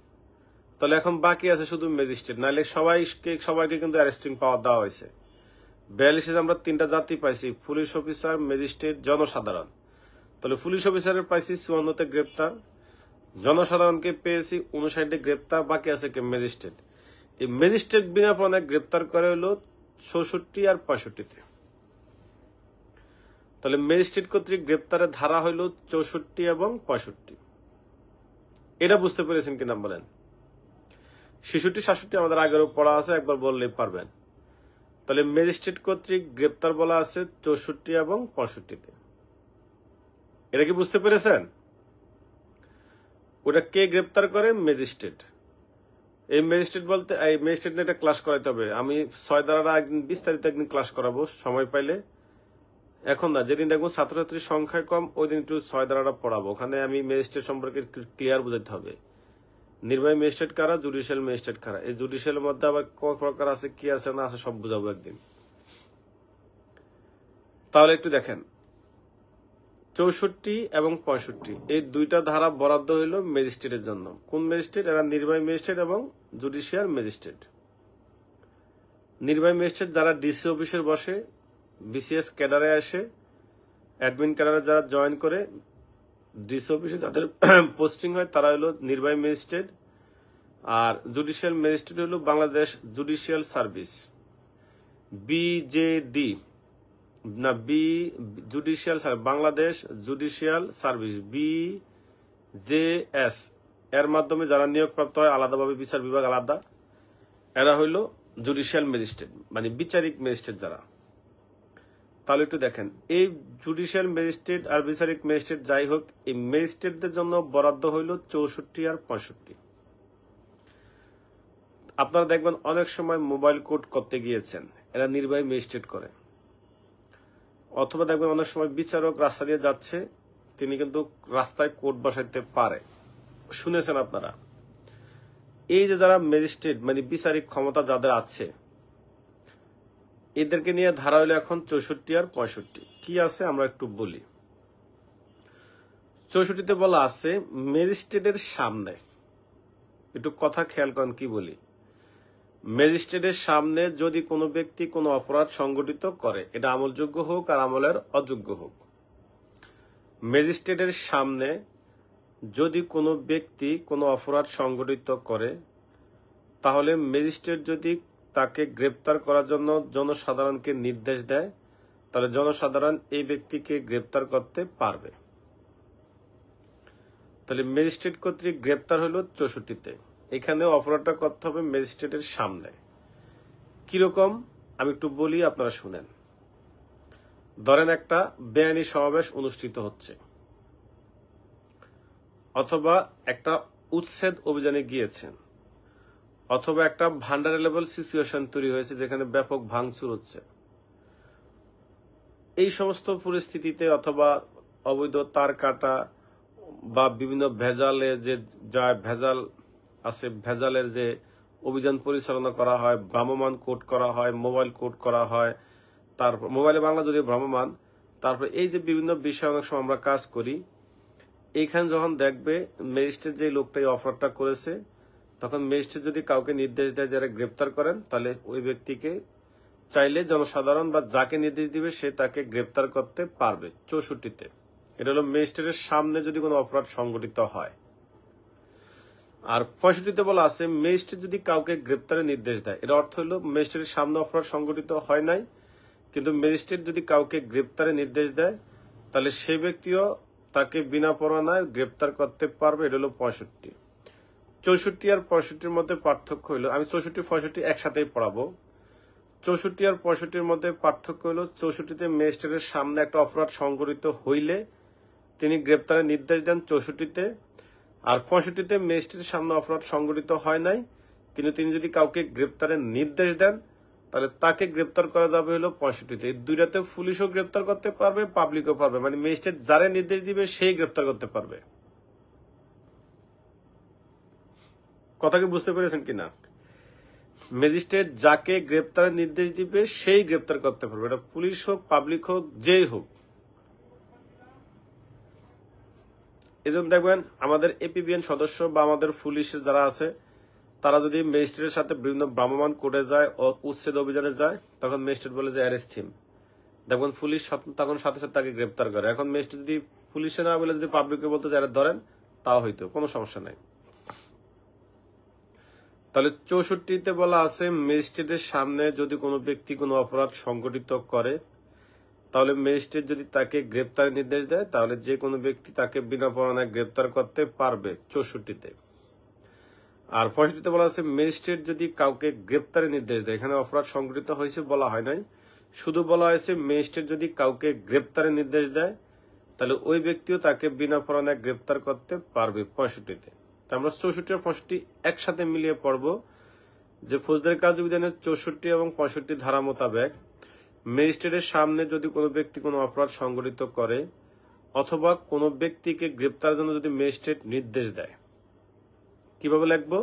তাহলে এখন বাকি আছে শুধু ম্যাজিস্ট্রেট, নাহলে সবাইকে কিন্তু অ্যারেস্টিং পাওয়ার দেওয়া হয়েছে। 42-এ আমরা 3টা জাতি পাইছি, পুলিশ অফিসার, ম্যাজিস্ট্রেট, জনসাধারণ। তাহলে পুলিশ অফিসারের পাইছি 54-তে গ্রেপ্তার, জনসাধারণকে পেয়েছি 59-এ গ্রেপ্তার, বাকি আছে কে? ম্যাজিস্ট্রেট। এই ম্যাজিস্ট্রেট বিনা অপরাধে গ্রেপ্তার করে হলো 64 আর 65-তে। তাহলে ম্যাজিস্ট্রেট কর্তৃক গ্রেপ্তারের ধারা হইল 64 এবং 65। এটা বুঝতে পেরেছেন কিনা বলেন? 66-67 আমাদের আগেরও পড়া আছে, একবার বললেই পারবেন। তাহলে ম্যাজিস্ট্রেট কর্তৃক গ্রেপ্তার বলা আছে 64 এবং 65-তে। এটা কি বুঝতে পেরেছেন? ওটা কে গ্রেপ্তার করে? ম্যাজিস্ট্রেট। এই ম্যাজিস্ট্রেট বলতে এই ম্যাজিস্ট্রেট নিয়ে একটা ক্লাস করাইতে হবে। আমি 6 ধারাটা একদিন বিস্তারিত একদিন ক্লাস করাবো সময় পাইলে, এখন না। যেদিন দেখবো ছাত্রছাত্রীর সংখ্যা কম ওই দিন একটু 6 ধারাটা পড়াবো। ওখানে আমি ম্যাজিস্ট্রেট সম্পর্কে ক্লিয়ার বুঝাতে হবে। নির্বাহী ম্যাজিস্ট্রেট কারা, জুডিশিয়াল ম্যাজিস্ট্রেট কারা, এই জুডিশিয়ালের মধ্যে আবার কত প্রকার আছে, কি আছে না আছে সব বুঝাবো একদিন। তাহলে একটু দেখেন 64 এবং 65 এই 2টা ধারা বরাদ্দ হইল ম্যাজিস্ট্রেটের জন্য। কোন ম্যাজিস্ট্রেট? এরা নির্বাহী ম্যাজিস্ট্রেট এবং জুডিশিয়াল ম্যাজিস্ট্রেট। নির্বাহী ম্যাজিস্ট্রেট যারা ডিসি অফিসের বসে, বিসিএস ক্যাডারে আসে, অ্যাডমিন ক্যাডারে যারা জয়েন করে, ডিসি অফিসে যাদের পোস্টিং হয় তারা হলো নির্বাহী ম্যাজিস্ট্রেট। আর জুডিশিয়াল ম্যাজিস্ট্রেট হলো বাংলাদেশ জুডিশিয়াল সার্ভিস, বিজেডি না, judicial Bangladesh judicial service, BJS. এর মাধ্যমে যারা নিয়োগপ্রাপ্ত হয় আলাদাভাবে, বিচার বিভাগ আলাদা, এরা হইল জুডিশিয়াল ম্যাজিস্ট্রেট, মানে বিচারিক ম্যাজিস্ট্রেট যারা। তাহলে একটু দেখেন এই জুডিশিয়াল ম্যাজিস্ট্রেট আর বিচারিক ম্যাজিস্ট্রেট যাই হোক, এই ম্যাজিস্ট্রেটদের জন্য বরাদ্দ হইল 64 আর 65। আপনারা দেখবেন অনেক সময় মোবাইল কোড করতে গিয়েছেন, এরা নির্বাহী ম্যাজিস্ট্রেট করে। অথবা দেখবেন অনেক সময় বিচারক রাস্তা দিয়ে যাচ্ছে, তিনি কিন্তু রাস্তায় কোড বসাইতে পারে, শুনেছেন আপনারা। এই যে যারা ম্যাজিস্ট্রেট মানে বিচারিক ক্ষমতা যাদের আছে, এদেরকে নিয়ে ধারা হইলো এখন 64 আর 65। কি আছে আমরা একটু বলি। 64-তে বলা আছে ম্যাজিস্ট্রেটের সামনে, একটু কথা খেয়াল করেন কি বলি। ম্যাজিস্ট্রেটের সামনে যদি কোনো ব্যক্তি কোনো অপরাধ সংগঠিত করে, এটা আমলযোগ্য হোক আর আমলের অযোগ্য হোক, ম্যাজিস্ট্রেটের সামনে যদি কোনো ব্যক্তি কোনো অপরাধ সংগঠিত করে, তাহলে ম্যাজিস্ট্রেট যদি তাকে গ্রেপ্তার করার জন্য জনসাধারণকে নির্দেশ দেয়, তাহলে জনসাধারণ এই ব্যক্তিকে গ্রেপ্তার করতে পারবে। তাহলে ম্যাজিস্ট্রেট কর্তৃক গ্রেপ্তার হলো 64-তে। এখানে অপরাধটা করতে হবে ম্যাজিস্ট্রেটের সামনে। কিরকম আমি একটু বলি, আপনারা শুনেন। ধরেন একটা বেআইনি সমাবেশ অনুষ্ঠিত হচ্ছে, অথবা একটা উচ্ছেদ অভিযানে গিয়েছেন, অথবা একটা ভান্ডারেবল সিচুয়েশন তৈরি হয়েছে যেখানে ব্যাপক ভাঙচুর হচ্ছে। এই সমস্ত পরিস্থিতিতে অথবা অবৈধ তার কাটা বা বিভিন্ন ভেজালে যে যা ভেজাল আছে, ভেজালের যে অভিযান পরিচালনা করা হয়, ভ্রাম্যমাণ কোড করা হয়, মোবাইল কোড করা হয়, তারপর মোবাইলে বাংলা যদি ভ্রাম্যমাণ, তারপর এই যে বিভিন্ন বিষয় অনেক সময় আমরা কাজ করি, এইখানে যখন দেখবে ম্যাজিস্ট্রেট যে লোকটাই অপরাধটা করেছে, তখন ম্যাজিস্ট্রেট যদি কাউকে নির্দেশ দেয় যারা গ্রেপ্তার করেন, তাহলে ওই ব্যক্তিকে চাইলে জনসাধারণ বা যাকে নির্দেশ দিবে সে তাকে গ্রেপ্তার করতে পারবে 64-তে। এটা হলো ম্যাজিস্ট্রেটের সামনে যদি কোনো অপরাধ সংঘটিত হয়। আর 65-তে বলা আছে ম্যাজিস্ট্রেট যদি কাউকে গ্রেপ্তারের নির্দেশ দেয়, এর অর্থ হলো ম্যাজিস্ট্রেটের সামনে অপরাধ সংঘটিত হয় নাই, কিন্তু ম্যাজিস্ট্রেট যদি কাউকে গ্রেপ্তারের নির্দেশ দেয় তাহলে সে ব্যক্তিও তাকে বিনা পরোয়ানায় গ্রেপ্তার করতে পারবে। এটা হলো 65। 64 আর 65-র মধ্যে পার্থক্য হলো, আমি 64 65 একসাথেই পড়াবো। 64 আর 65-র মধ্যে পার্থক্য হলো 64-তে ম্যাজিস্ট্রেটের সামনে একটা অপরাধ সংঘটিত হইলে তিনি গ্রেপ্তারের নির্দেশ দেন 64-তে, আর 65-তে ম্যাজিস্ট্রেটের সামনে অপরাধ সংঘটিত হয় নাই, কিন্তু তিনি যদি কাউকে গ্রেপ্তারের নির্দেশ দেন তাহলে তাকে গ্রেপ্তার করা যাবে হলো 65-তে। এই দুইটাতে পুলিশও গ্রেপ্তার করতে পারবে, পাবলিকও পারবে, মানে ম্যাজিস্ট্রেট যারে নির্দেশ দিবে সেই গ্রেপ্তার করতে পারবে। কথা কি বুঝতে পেরেছেন কিনা? ম্যাজিস্ট্রেট যাকে গ্রেপ্তারের নির্দেশ দিবে সেই গ্রেপ্তার করতে পারবে, এটা পুলিশ হোক, পাবলিক হোক, যেই হোক। এজন্য দেখবেন আমাদের এপিবিএন সদস্য বা আমাদের পুলিশের যারা আছে তারা যদি ম্যাজিস্ট্রেটের সাথে বিভিন্ন ভ্রাম্যমাণ কোর্টে যায় ও উচ্ছেদ অভিযানে যায়, তখন ম্যাজিস্ট্রেট বলে যে অ্যারেস্ট হিম, দেখবেন পুলিশ তখন সাথে সাথে তাকে গ্রেপ্তার করে। এখন ম্যাজিস্ট্রেট যদি পুলিশে না বলে যদি পাবলিকে বলতে যায় ধরেন, তাও হইতো কোনো সমস্যা নাই। তাহলে 64-তে বলা আছে ম্যাজিস্ট্রেটের সামনে যদি কোনো ব্যক্তি কোনো অপরাধ সংঘটিত করে তাহলে ম্যাজিস্ট্রেট যদি তাকে গ্রেপ্তারের নির্দেশ দেয় তাহলে যে কোনো ব্যক্তি তাকে বিনা পরোয়ানায় গ্রেপ্তার করতে পারবে 64-তে। আর 65-তে বলা আছে ম্যাজিস্ট্রেট যদি কাউকে গ্রেপ্তারের নির্দেশ দেয়, এখানে অপরাধ সংঘটিত হয়েছে বলা হয় নাই, শুধু বলা হয়েছে ম্যাজিস্ট্রেট যদি কাউকে গ্রেপ্তারের নির্দেশ দেয় তাহলে ওই ব্যক্তিও তাকে বিনা পরোয়ানায় গ্রেপ্তার করতে পারবে 65-তে। আমরা 64 আর 65 একসাথে মিলিয়ে পড়বো যে ফৌজদারি কার্যবিধানের 64 এবং 65 ধারা মোতাবেক ম্যাজিস্ট্রেটের সামনে যদি কোনো ব্যক্তি কোনো অপরাধ সংঘটিত করে অথবা কোনো ব্যক্তিকে গ্রেপ্তারের জন্য যদি ম্যাজিস্ট্রেট নির্দেশ দেয়, কিভাবে লিখবো?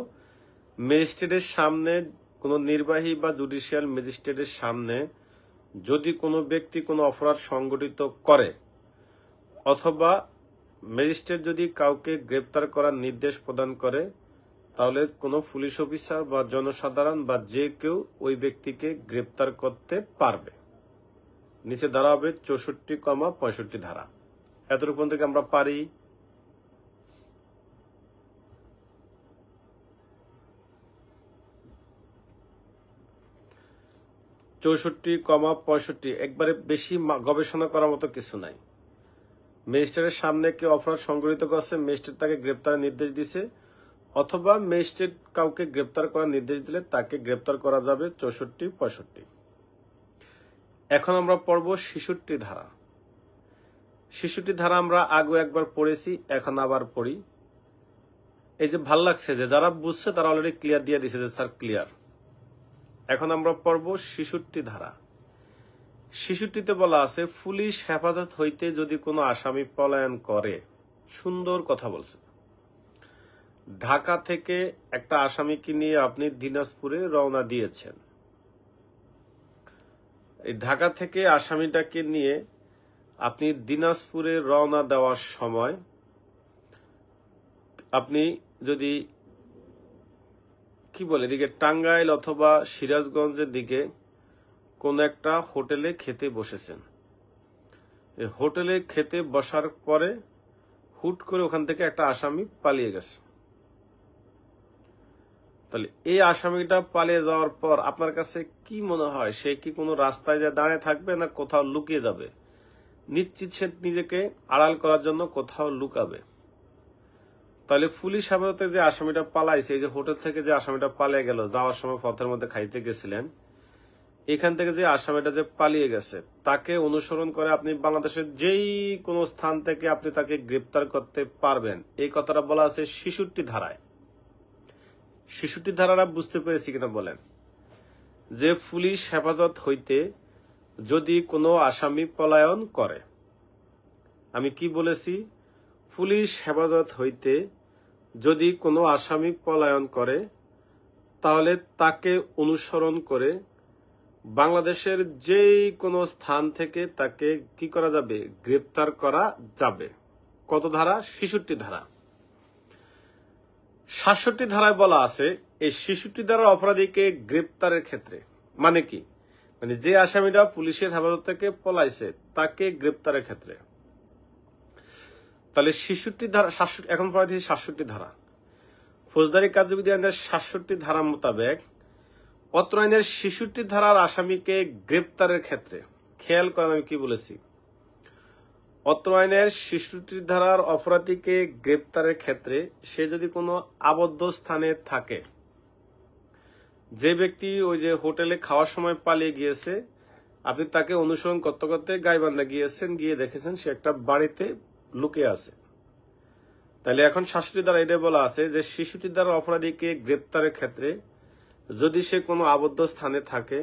ম্যাজিস্ট্রেটের সামনে কোনো নির্বাহী বা জুডিশিয়াল ম্যাজিস্ট্রেটের সামনে যদি কোনো ব্যক্তি কোনো অপরাধ সংঘটিত করে অথবা ম্যাজিস্ট্রেট যদি কাউকে গ্রেপ্তার করার নির্দেশ প্রদান করে তাহলে কোনো পুলিশ অফিসার বা জনসাধারণ বা যে কেউ ওই ব্যক্তিকে গ্রেপ্তার করতে পারবে। নিচে ধারা হবে 64, 65 ধারা। এতটুকু থেকে আমরা পারি। চৌষট্টি, 65 একবারে বেশি গবেষণা করার মতো কিছু নাই। ম্যাজিস্ট্রেটের সামনে কেউ অপরাধ সংঘটিত করছে, ম্যাজিস্ট্রেট তাকে গ্রেপ্তারের নির্দেশ দিছে, অথবা ম্যাজিস্ট্রেট কাউকে গ্রেপ্তার করার নির্দেশ দিলে তাকে গ্রেপ্তার করা যাবে 64, 65। এখন আমরা পড়ব 66 ধারা। 66 ধারা আমরা আগে একবার পড়েছি, এখন আবার পড়ি। এই যে ভাল লাগছে যে যারা বুঝছে তারা অলরেডি ক্লিয়ার দিয়ে দিছে যে স্যার ক্লিয়ার। এখন আমরা পড়ব 66 ধারা। 66-তে বলা আছে পুলিশ হেফাজত হইতে যদি কোনো আসামি পলায়ন করে, সুন্দর কথা বলছে। ঢাকা থেকে একটা আসামিকে নিয়ে আপনি দিনাজপুরে রওনা দিয়েছেন। এই ঢাকা থেকে আসামিটাকে নিয়ে আপনি দিনাজপুরে রওনা দেওয়ার সময় আপনি যদি কি বলে এদিকে টাঙ্গাইল অথবা সিরাজগঞ্জের দিকে কোন একটা হোটেলে খেতে বসেছেন। এই হোটেলে খেতে বসার পরে হুট করে ওখান থেকে একটা আসামি পালিয়ে গেছে। তাহলে এই আসামিটা পালিয়ে যাওয়ার পর আপনার কাছে কি মনে হয়, সে কি কোনো রাস্তায় যা দাঁড়িয়ে থাকবে না কোথাও লুকিয়ে যাবে? নিশ্চিত সে নিজেকে আড়াল করার জন্য কোথাও লুকাবে। তাহলে পুলিশ হেফাজতে যে আসামিটা পালাইছে, এই যে হোটেল থেকে যে আসামিটা পালিয়ে গেল, যাওয়ার সময় পথের মধ্যে খাইতে গেছিলেন, এখান থেকে যে আসামিটা যে পালিয়ে গেছে তাকে অনুসরণ করে আপনি বাংলাদেশের যেই কোনো স্থান থেকে আপনি তাকে গ্রেপ্তার করতে পারবেন। এই কথাটা বলা আছে 66 ধারায়। 66 ধারাটা বুঝতে পেরেছি কিনা বলেন? যে পুলিশ হেফাজত হইতে যদি কোনো আসামি পলায়ন করে, আমি কি বলেছি? পুলিশ হেফাজত হইতে যদি কোনো আসামি পলায়ন করে তাহলে তাকে অনুসরণ করে বাংলাদেশের যেই কোনো স্থান থেকে তাকে কি করা যাবে? গ্রেপ্তার করা যাবে। কত ধারা? 66 ধারা। 67 ধারায় বলা আছে এই 66 ধারার অপরাধীকে গ্রেপ্তারের ক্ষেত্রে মানে কি, মানে যে আসামিটা পুলিশের হেফাজত থেকে পলাইছে তাকে গ্রেপ্তারের ক্ষেত্রে তাহলে 66 ধারা, এখন পড়া দিয়েছি 67 ধারা ফৌজদারি কার্যবিধি আইনের 67 ধারা মোতাবেক অত্র আইনের 66 ধারার আসামিকে গ্রেপ্তারের ক্ষেত্রে, খেয়াল করেন আমি কি বলেছি, অত্র আইনের 66 ধারার অপরাধীকে গ্রেপ্তারের ক্ষেত্রে সে যদি কোনো আবদ্ধ স্থানে থাকে, যে ব্যক্তি ওই যে হোটেলে খাওয়ার সময় পালিয়ে গিয়েছে, আপনি তাকে অনুসরণ করতে করতে গাইবান্ধা গিয়েছেন, গিয়ে দেখেছেন সে একটা বাড়িতে লুকিয়ে আছে, তাহলে এখন 66 ধারা এটা বলা আছে যে 66 ধারার অপরাধীকে গ্রেপ্তারের ক্ষেত্রে যদি সে কোনো আবদ্ধ স্থানে থাকে,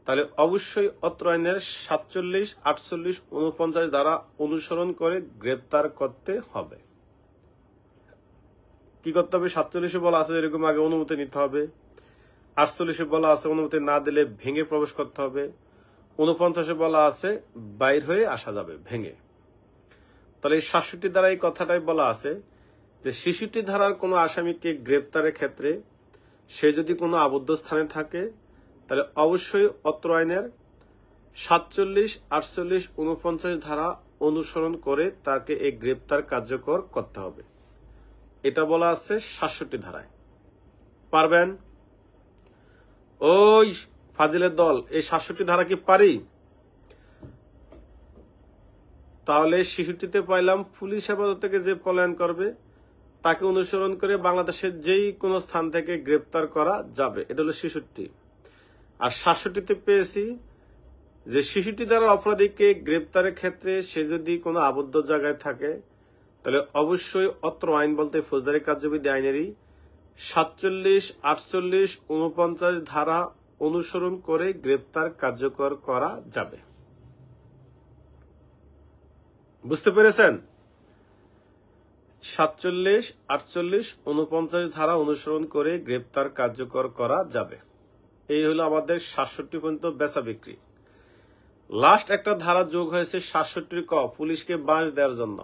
তাহলে অবশ্যই অত্র আইনের 47, 48, 49 ধারা অনুসরণ করে গ্রেপ্তার করতে হবে। কি করতে হবে? 47 বলা আছে এরকম আগে অনুমতি নিতে হবে, 48 বলা আছে অনুমতি না দিলে ভেঙে প্রবেশ করতে হবে, 49 বলা আছে বাইর হয়ে আসা যাবে ভেঙে। তাহলে এই 67 ধারা এই কথাটাই বলা আছে যে 66 ধারার কোনো আসামিকে গ্রেপ্তারের ক্ষেত্রে সে যদি কোনো আবদ্ধ স্থানে থাকে, তাহলে অবশ্যই অত্র আইনের 47, 48, 49 ধারা অনুসরণ করে তাকে এই গ্রেপ্তার কার্যকর করতে হবে। এটা বলা আছে 67 ধারায়। পারবেন? ওই ফাজিলের দল, এই 67 ধারা কি পারি? তাহলে 66তে পাইলাম পুলিশ হেফাজত থেকে যে পলায়ন করবে তাকে অনুসরণ করে বাংলাদেশের যেই কোনো স্থান থেকে গ্রেপ্তার করা যাবে, এটা হলো 66। আর 67তে পেয়েছি যে 66 ধারার অপরাধীকে গ্রেপ্তারের ক্ষেত্রে সে যদি কোনো আবদ্ধ জায়গায় থাকে, তাহলে অবশ্যই অত্র আইন বলতে ফৌজদারি কার্যবিধি আইনেরই 47, 48, 49 ধারা অনুসরণ করে গ্রেপ্তার কার্যকর করা যাবে। বুঝতে পেরেছেন? 47, 48, 49 ধারা অনুসরণ করে গ্রেপ্তার কার্যকর করা যাবে। এই হলো আমাদের 67 পর্যন্ত বেচা বিক্রি। লাস্ট একটা ধারা যোগ হয়েছে 67 ক, পুলিশকে বাঁশ দেওয়ার জন্য।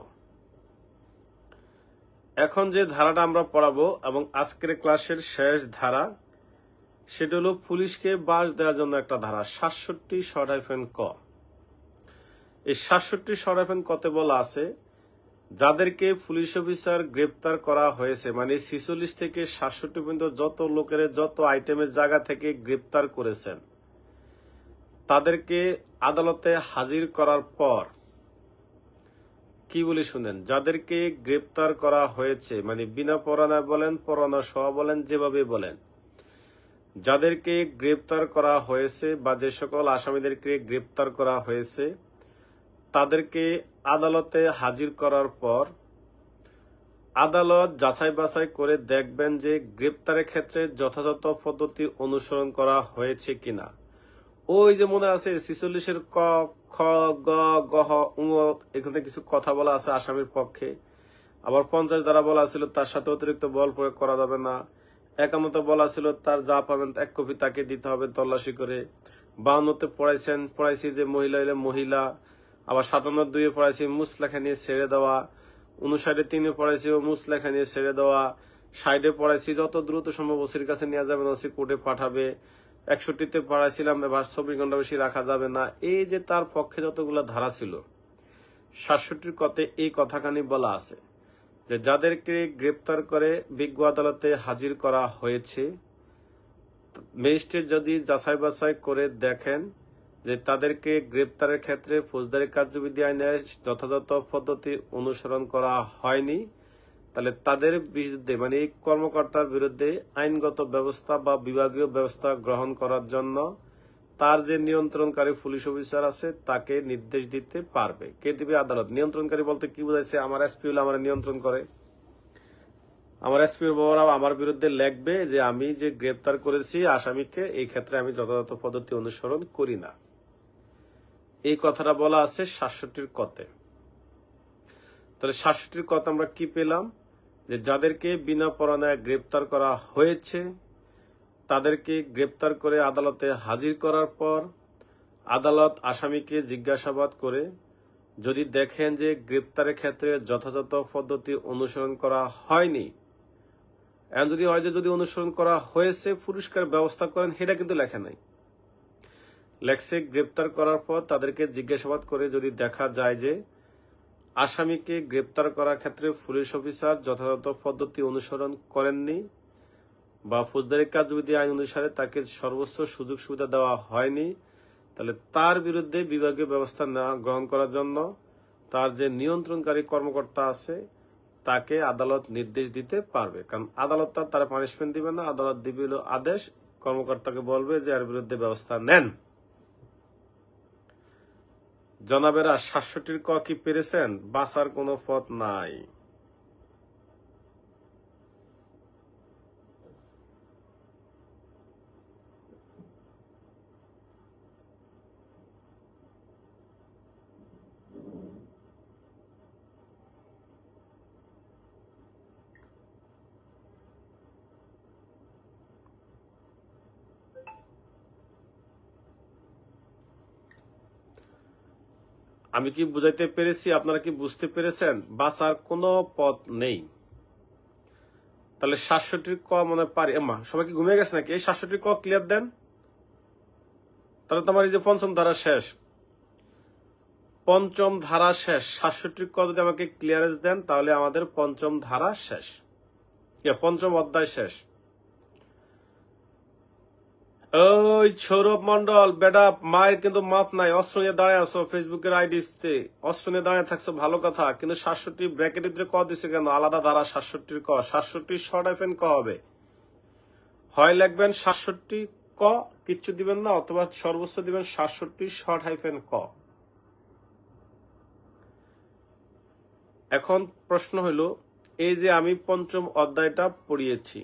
এখন যে ধারাটা আমরা পড়াবো এবং আজকের ক্লাসের শেষ ধারা, সেটা হলো পুলিশকে বাঁশ দেওয়ার জন্য একটা ধারা 67 ক। এই 67 কতে বলা আছে যাদেরকে পুলিশ অফিসার গ্রেপ্তার করা হয়েছে, মানে 46 থেকে 67 পর্যন্ত যত লোকের যত আইটেমের জায়গা থেকে গ্রেপ্তার করেছেন, তাদেরকে আদালতে হাজির করার পর কি বলি শুনেন, যাদেরকে গ্রেপ্তার করা হয়েছে, মানে বিনা পরোয়ানা বলেন, পরোয়ানা সহ বলেন, যেভাবে বলেন, যাদেরকে গ্রেপ্তার করা হয়েছে বা যে সকল আসামিদেরকে গ্রেপ্তার করা হয়েছে, তাদেরকে আদালতে হাজির করার পর আদালত যাচাই বাছাই করে দেখবেন যে গ্রেপ্তারের ক্ষেত্রে যথাযথ পদ্ধতি অনুসরণ করা হয়েছে কিনা। ওই যে মনে আছে 46 ক, খ, গ, গহ, উঙ, এখানে কিছু কথা বলা আছে আসামির পক্ষে। আবার 50 ধারা বলা ছিল তার সাথে অতিরিক্ত বল প্রয়োগ করা যাবে না। 51 বলা ছিল তার যা পাবেন 1 কপি তাকে দিতে হবে তল্লাশি করে। 52 পড়াইছি যে মহিলা হইলে মহিলা। আবার 57 পড়াইছি মুসলেখা নিয়ে ছেড়ে দেওয়া। 59 পড়াইছি মুসলেখা নিয়ে ছেড়ে দেওয়া। 60 পড়াইছি যত দ্রুত সম্ভব ওসির কাছে নিয়ে যাবেন, ওসি কোর্টে পাঠাবে। 61 পড়াইছিলাম এবার 24 ঘন্টা বেশি রাখা যাবে না। এই যে তার পক্ষে যতগুলো ধারা ছিল 67 কতে এই কথাখানি বলা আছে যে যাদেরকে গ্রেপ্তার করে বিজ্ঞ আদালতে হাজির করা হয়েছে, ম্যাজিস্ট্রেট যদি যাচাই বাছাই করে দেখেন যে তাদেরকে গ্রেপ্তারের ক্ষেত্রে ফৌজদারি কার্যবিধি আইনের যথাযথ পদ্ধতি অনুসরণ করা হয়নি, তাহলে তাদের বিরুদ্ধে, মানে এই কর্মকর্তার বিরুদ্ধে আইনগত ব্যবস্থা বা বিভাগীয় ব্যবস্থা গ্রহণ করার জন্য তার যে নিয়ন্ত্রণকারী পুলিশ অফিসার আছে তাকে নির্দেশ দিতে পারবে। কে দিবে? আদালত। নিয়ন্ত্রণকারী বলতে কি বোঝাইছে? আমার এসপি হলে আমার নিয়ন্ত্রণ করে। আমার এসপি বাবারা আমার বিরুদ্ধে লিখবে যে আমি যে গ্রেপ্তার করেছি আসামিকে, এই ক্ষেত্রে আমি যথাযথ পদ্ধতি অনুসরণ করি না। এই কথাটা বলা আছে 67 কতে। তাহলে 67 কত আমরা কি পেলাম? যে যাদেরকে বিনা পরোয়ানায় গ্রেপ্তার করা হয়েছে, তাদেরকে গ্রেপ্তার করে আদালতে হাজির করার পর আদালত আসামিকে জিজ্ঞাসাবাদ করে যদি দেখেন যে গ্রেপ্তারের ক্ষেত্রে যথাযথ পদ্ধতি অনুসরণ করা হয়নি, এখন যদি হয় যে যদি অনুসরণ করা হয়েছে পুরস্কার ব্যবস্থা করেন, সেটা কিন্তু লেখা নাই। লেখছে গ্রেপ্তার করার পর তাদেরকে জিজ্ঞাসাবাদ করে যদি দেখা যায় যে আসামিকে গ্রেপ্তার করার ক্ষেত্রে পুলিশ অফিসার যথাযথ পদ্ধতি অনুসরণ করেননি বা ফৌজদারি কার্যবিধি আইন অনুসারে তাকে সর্বোচ্চ সুযোগ সুবিধা দেওয়া হয়নি, তাহলে তার বিরুদ্ধে বিভাগীয় ব্যবস্থা গ্রহণ করার জন্য তার যে নিয়ন্ত্রণকারী কর্মকর্তা আছে তাকে আদালত নির্দেশ দিতে পারবে। কারণ আদালত তার পানিশমেন্ট দিবে না, আদালত দিবে আদেশ, কর্মকর্তাকে বলবে যে এর বিরুদ্ধে ব্যবস্থা নেন। জনাবেরা ৬৭ ক কি পেরেছেন? বাঁচার কোনো পথ নাই। আমি কি বুঝাইতে পেরেছি? আপনারা কি বুঝতে পেরেছেন? বাঁচার কোনো পথ নেই। তাহলে ৬৭ ক মনে পারি। এমা সবাই কি ঘুমিয়ে গেছে নাকি? এই ৬৭ ক ক্লিয়ার দেন, তাহলে তোমার এই যে পঞ্চম ধারা শেষ। পঞ্চম ধারা শেষ। ৬৭ ক যদি আমাকে ক্লিয়ারেন্স দেন তাহলে আমাদের পঞ্চম ধারা শেষ, পঞ্চম অধ্যায় শেষ। ওই সৌরভ মন্ডল বেটা, মায়ের কিন্তু মাপ নাই। অস্ত্র নিয়ে দাঁড়ায় আছো ফেসবুকের আইডিতে, অস্ত্র নিয়ে দাঁড়ায় থাকছো ভালো কথা, কিন্তু ৬৭ ব্র্যাকেটের ভিতরে ক দিছে কেন? আলাদা ধারা ৬৭ ক। ৬৭ শর্ট হাইফেন ক হবে। হয় লিখবেন ৬৭ ক, কিচ্ছু দিবেন না, অথবা সর্বোচ্চ দিবেন ৬৭ শর্ট হাইফেন ক। এখন প্রশ্ন হইল, এই যে আমি পঞ্চম অধ্যায়টা পড়িয়েছি,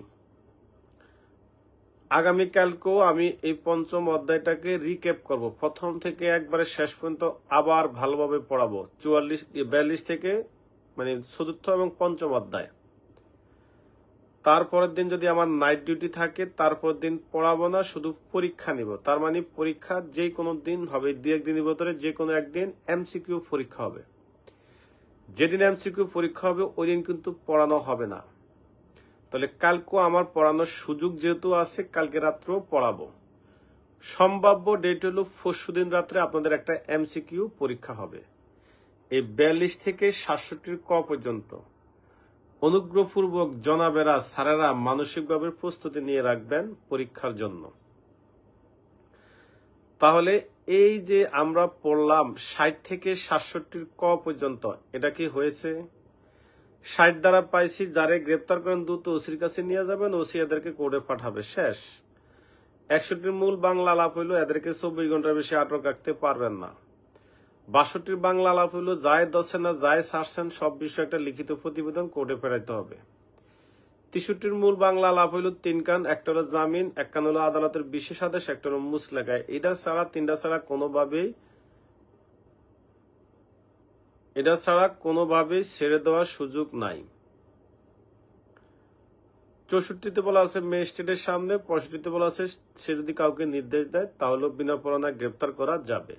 আগামীকালকেও আমি এই পঞ্চম অধ্যায়টাকে রিক্যাপ করব, প্রথম থেকে একবারে শেষ পর্যন্ত আবার ভালোভাবে পড়াবো। ৪২ থেকে মানে চতুর্থ এবং পঞ্চম অধ্যায়। তারপরের দিন যদি আমার নাইট ডিউটি থাকে, তারপর দিন পড়াবো না, শুধু পরীক্ষা নিব। তার মানে পরীক্ষা যে কোনো দিন হবে, ২-১ দিনের ভিতরে যে কোনো একদিন এমসিকিউ পরীক্ষা হবে। যেদিন এমসিকিউ পরীক্ষা হবে ওই দিন কিন্তু পড়ানো হবে না। তাহলে কালকেও আমার পড়ানোর সুযোগ যেহেতু আছে, কালকে রাত্রেও পড়াবো। সম্ভাব্য ডেট হলো পরশুদিন রাত্রে আপনাদের একটা এমসিকিউ পরীক্ষা হবে। এই ৪২ থেকে ৬৭ ক পর্যন্ত অনুগ্রহপূর্বক জনাবেরা, স্যারেরা মানসিকভাবে প্রস্তুতি নিয়ে রাখবেন পরীক্ষার জন্য। তাহলে এই যে আমরা পড়লাম ৬০ থেকে ৬৭ ক পর্যন্ত, এটা কি হয়েছে? ৬০ দ্বারা পাইছি, যারে গ্রেপ্তার করেন দ্রুত ওসির কাছে নিয়ে যাবেন, ওসি এদেরকে কোর্টে পাঠাবে, শেষ। ৬১ মূল বাংলা আলাপ হইল এদেরকে ২৪ ঘন্টার বেশি আটক রাখতে পারবেন না। ৬২ বাংলা আলাপ হইল যায় দছেন না যায় ছাড়ছেন সব বিষয়ে একটা লিখিত প্রতিবেদন কোর্টে ফেরাইতে হবে। ৬৩ মূল বাংলা আলাপ হইল ৩ কান, একটা হলো জামিন, এক কান হলো আদালতের বিশেষ আদেশ, একটা হলো মুসলেখায়। এটা ছাড়া ৩টা ছাড়া কোনোভাবেই ছেড়ে দেওয়ার সুযোগ নাই। ৬৪তে বলা আছে ম্যাজিস্ট্রেটের সামনে, ৬৫তে বলা আছে সে যদি কাউকে নির্দেশ দেয় তাহলে বিনা পরোয়ানায় গ্রেপ্তার করা যাবে।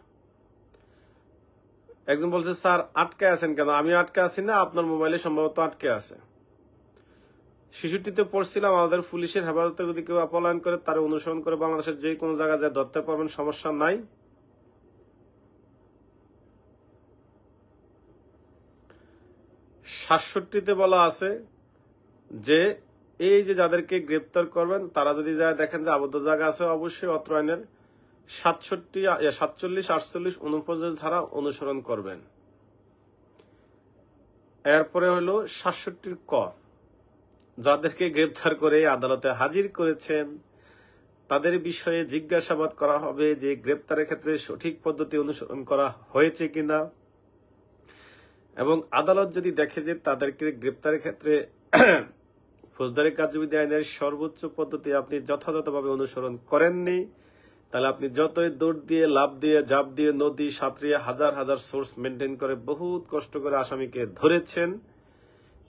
একজন বলছে স্যার আটকে আছেন কেন? আমি আটকে আছি না, আপনার মোবাইলে সম্ভবত আটকে আছে। ৬৬তে পড়ছিলাম আমাদের পুলিশের হেফাজতে যদি কেউ পলায়ন করে তার অনুসরণ করে বাংলাদেশের যে কোনো জায়গায় যায় ধরতে পারবেন, সমস্যা নাই। ৬৭তে বলা আছে যে এই যে যাদেরকে গ্রেপ্তার করবেন তারা যদি যায় দেখেন যে আবদ্ধ জায়গা আছে, অবশ্যই অত্র আইনের ৪৭, ৪৮, ৪৯ ধারা অনুসরণ করবেন। এরপরে হলো ৬৭ ক, যাদেরকে গ্রেপ্তার করে আদালতে হাজির করেছেন তাদের বিষয়ে জিজ্ঞাসাবাদ করা হবে যে গ্রেপ্তারের ক্ষেত্রে সঠিক পদ্ধতি অনুসরণ করা হয়েছে কিনা, এবং আদালত যদি দেখে যে তাদেরকে গ্রেপ্তারের ক্ষেত্রে ফৌজদারি কার্যবিধি আইনের সর্বোচ্চ পদ্ধতি আপনি যথাযথভাবে অনুসরণ করেননি, তাহলে আপনি যতই দৌড় দিয়ে, লাভ দিয়ে, ঝাঁপ দিয়ে, নদী সাঁতরিয়ে, হাজার হাজার সোর্স মেনটেন করে বহুত কষ্ট করে আসামিকে ধরেছেন,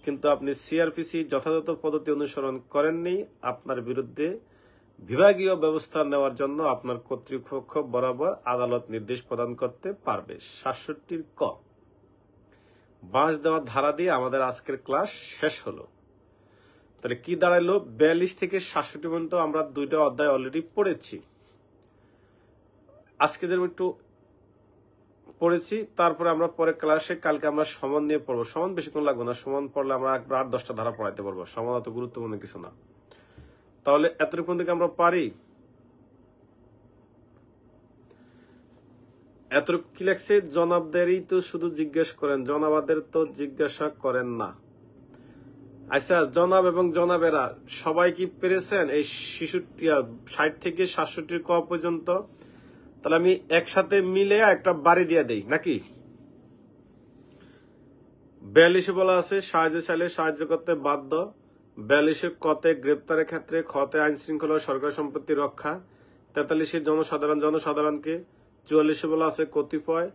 কিন্তু আপনি সিআরপিসি যথাযথ পদ্ধতি অনুসরণ করেননি, আপনার বিরুদ্ধে বিভাগীয় ব্যবস্থা নেওয়ার জন্য আপনার কর্তৃপক্ষ বরাবর আদালত নির্দেশ প্রদান করতে পারবে। ৬৭ ক বাঁশ দেওয়ার ধারা দিয়ে আমাদের আজকের ক্লাস শেষ হলো। তাহলে কি দাঁড়াইলো? ৪২ থেকে ৬৭ পর্যন্ত আমরা ২টা অধ্যায় অলরেডি পড়েছি। আজকে যেরকম একটু পড়েছি। তারপরে আমরা পরে ক্লাসে কালকে আমরা সমান নিয়ে পড়বো। সমান বেশিক্ষণ লাগবে না, সমান পড়লে আমরা 8-10টা ধারা পড়াইতে পারবো। সমান অত গুরুত্বপূর্ণ কিছু না। তাহলে এতটুকু থেকে আমরা পারি। এতটুকু কি লাগছে? জনাবদেরই তো শুধু জিজ্ঞেস করেন, জনাবাদের তো জিজ্ঞাসা করেন না। আচ্ছা, জনাব এবং জনাবেরা সবাই কি পেরেছেন এই 60 থেকে 67 ক পর্যন্ত? তাহলে আমি একসাথে মিলে একটা বাড়ি দিয়ে দেই নাকি? 42 বলা আছে সাহায্য চাইলে সাহায্য করতে বাধ্য। 42 কতে গ্রেপ্তারের ক্ষেত্রে, খতে আইন শৃঙ্খলা সরকার সম্পত্তি রক্ষা। 43 জনসাধারণকে। 44 বলা আছে কতিপয়।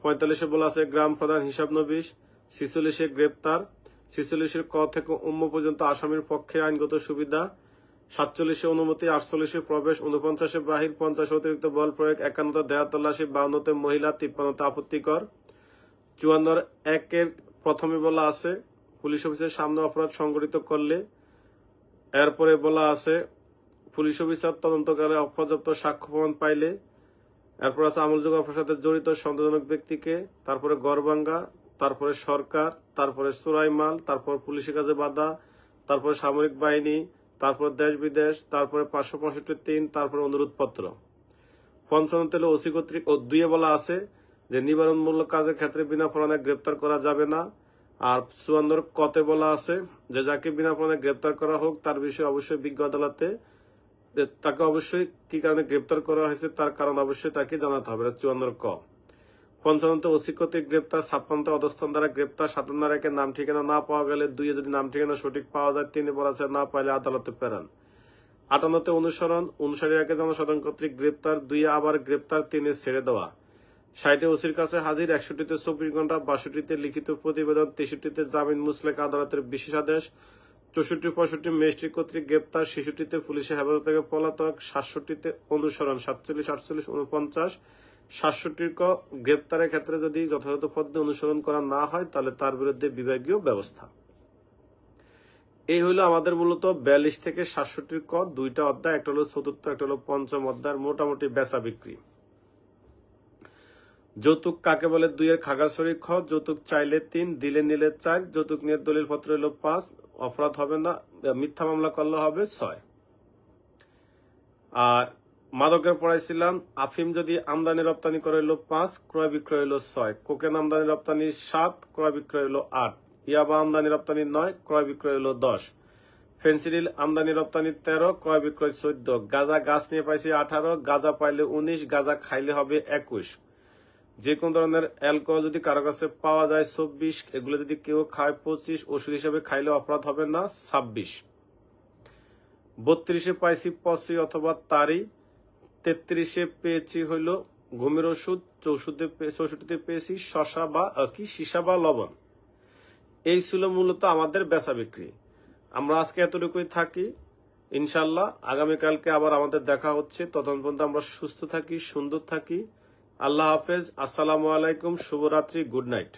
45 বলা আছে গ্রাম প্রধান হিসাব নবিশ। 46 গ্রেপ্তার। 46 ক থেকে পর্যন্ত আসামির পক্ষে আইনগত সুবিধা। 47 অনুমতি। 48 প্রবেশ। 49 বাহির। 50 অতিরিক্ত বল প্রয়োগ। 51 দেহ তল্লাশি। 52 মহিলা। 53 আপত্তিকর। 54 একের প্রথমে বলা আছে পুলিশ অফিসের সামনে অপরাধ সংঘটিত করলে। এরপরে বলা আছে পুলিশ অফিসার তদন্তকালে অপর্যাপ্ত সাক্ষ্য প্রমাণ পাইলে। এরপর আছে আমলযোগ্য অপরাধের সাথে জড়িত সন্দেহজনক ব্যক্তিকে। তারপরে গড়ভাঙ্গা। তারপরে সরকার। তারপরে চোরাই মাল। তারপর পুলিশের কাজে বাধা। তারপরে সামরিক বাহিনী। তারপর দেশ বিদেশ। তারপরে 565(3). তারপরে অনুরোধপত্র। 55 ওসি কর্তৃক 2 বলা আছে যে নিবারণমূলক কাজের ক্ষেত্রে বিনা প্রমাণে গ্রেপ্তার করা যাবে না। আর 54 কতে বলা আছে যে যাকে বিনা প্রমাণে গ্রেপ্তার করা হোক তার বিষয়ে অবশ্যই বিজ্ঞ আদালতে তাকে অবশ্যই কি কারণে গ্রেপ্তার করা হয়েছে তার কারণ অবশ্যই তাকে জানাতে হবে। 54 ক। 55 ওসি কর্তৃক গ্রেপ্তার। 56 অধস্থান দ্বারা গ্রেপ্তার। 57 একে নাম ঠিকানা না পাওয়া গেলে। 2 যদি নাম ঠিকানা সঠিক পাওয়া যায়। 3 বলা আছে না পাইলে আদালতে প্রেরণ। 58 অনুসরণ। 59 একে জনসাধারণ কর্তৃক গ্রেপ্তার। 2 আবার গ্রেপ্তার। 3 ছেড়ে দেওয়া। 60 ওসির কাছে হাজির। 61 24 ঘন্টা। 62 লিখিত প্রতিবেদন। 63 জামিন মুচলেকা আদালতের বিশেষ আদেশ। 64-65 ম্যাজিস্ট্রেট কর্তৃক গ্রেপ্তার। 66 পুলিশের হেফাজত থেকে পলাতক। 67 অনুসরণ। 47, 48, 49, 67 ক গ্রেপ্তারের ক্ষেত্রে যদি যথাযথ পদ্ধতি অনুসরণ করা না হয় তাহলে তার বিরুদ্ধে বিভাগীয় ব্যবস্থা। এই হলো আমাদের মূলত 42 থেকে 67 ক 2টা অধ্যায়। একটা হলো চতুর্থ, একটা হলো পঞ্চম অধ্যায়ের মোটামুটি বেচা বিক্রি। যৌতুক কাকে বলে? 2 এর খাগড়াছড়ি খ। যৌতুক চাইলে 3, দিলে নিলে 4। যৌতুক নিয়ে দলিল পত্র হলো 5। অপরাধ হবে না, মিথ্যা মামলা করলে হবে 6। আর মাদকের পড়াইছিলাম আফিম যদি আমদানি রপ্তানি করে হলো 5, ক্রয় বিক্রয় হলো 6। কোকেন আমদানি রপ্তানি 7, ক্রয় বিক্রয় হলো 8। ইয়াবা আমদানি রপ্তানি 9, ক্রয় বিক্রয় হলো 10। ফেন্সিডিল আমদানি রপ্তানি 13, ক্রয় বিক্রয় 14। গাঁজা গাছ নিয়ে পাইছি 18, গাঁজা পাইলে 19, গাঁজা খাইলে হবে 21। যে কোন ধরনের অ্যালকোহল যদি কারো কাছে পাওয়া যায় 24, এগুলো যদি কেউ খায় 25, ওষুধ হিসেবে খাইলে অপরাধ হবে না 26। 32 পাইছি পচি অথবা তারি। 33 পেয়েছি হইল ঘুমের ওষুধ। 64 পেয়েছি শশা বা সীসা বা লবণ। এই ছিল মূলত আমাদের বেচা বিক্রি। আমরা আজকে এতটুকুই থাকি। ইনশাল্লাহ আগামীকালকে আবার আমাদের দেখা হচ্ছে। ততক্ষণ পর্যন্ত আমরা সুস্থ থাকি, সুন্দর থাকি। আল্লাহ হাফেজ। আসসালামু আলাইকুম। শুভরাত্রি। Good night.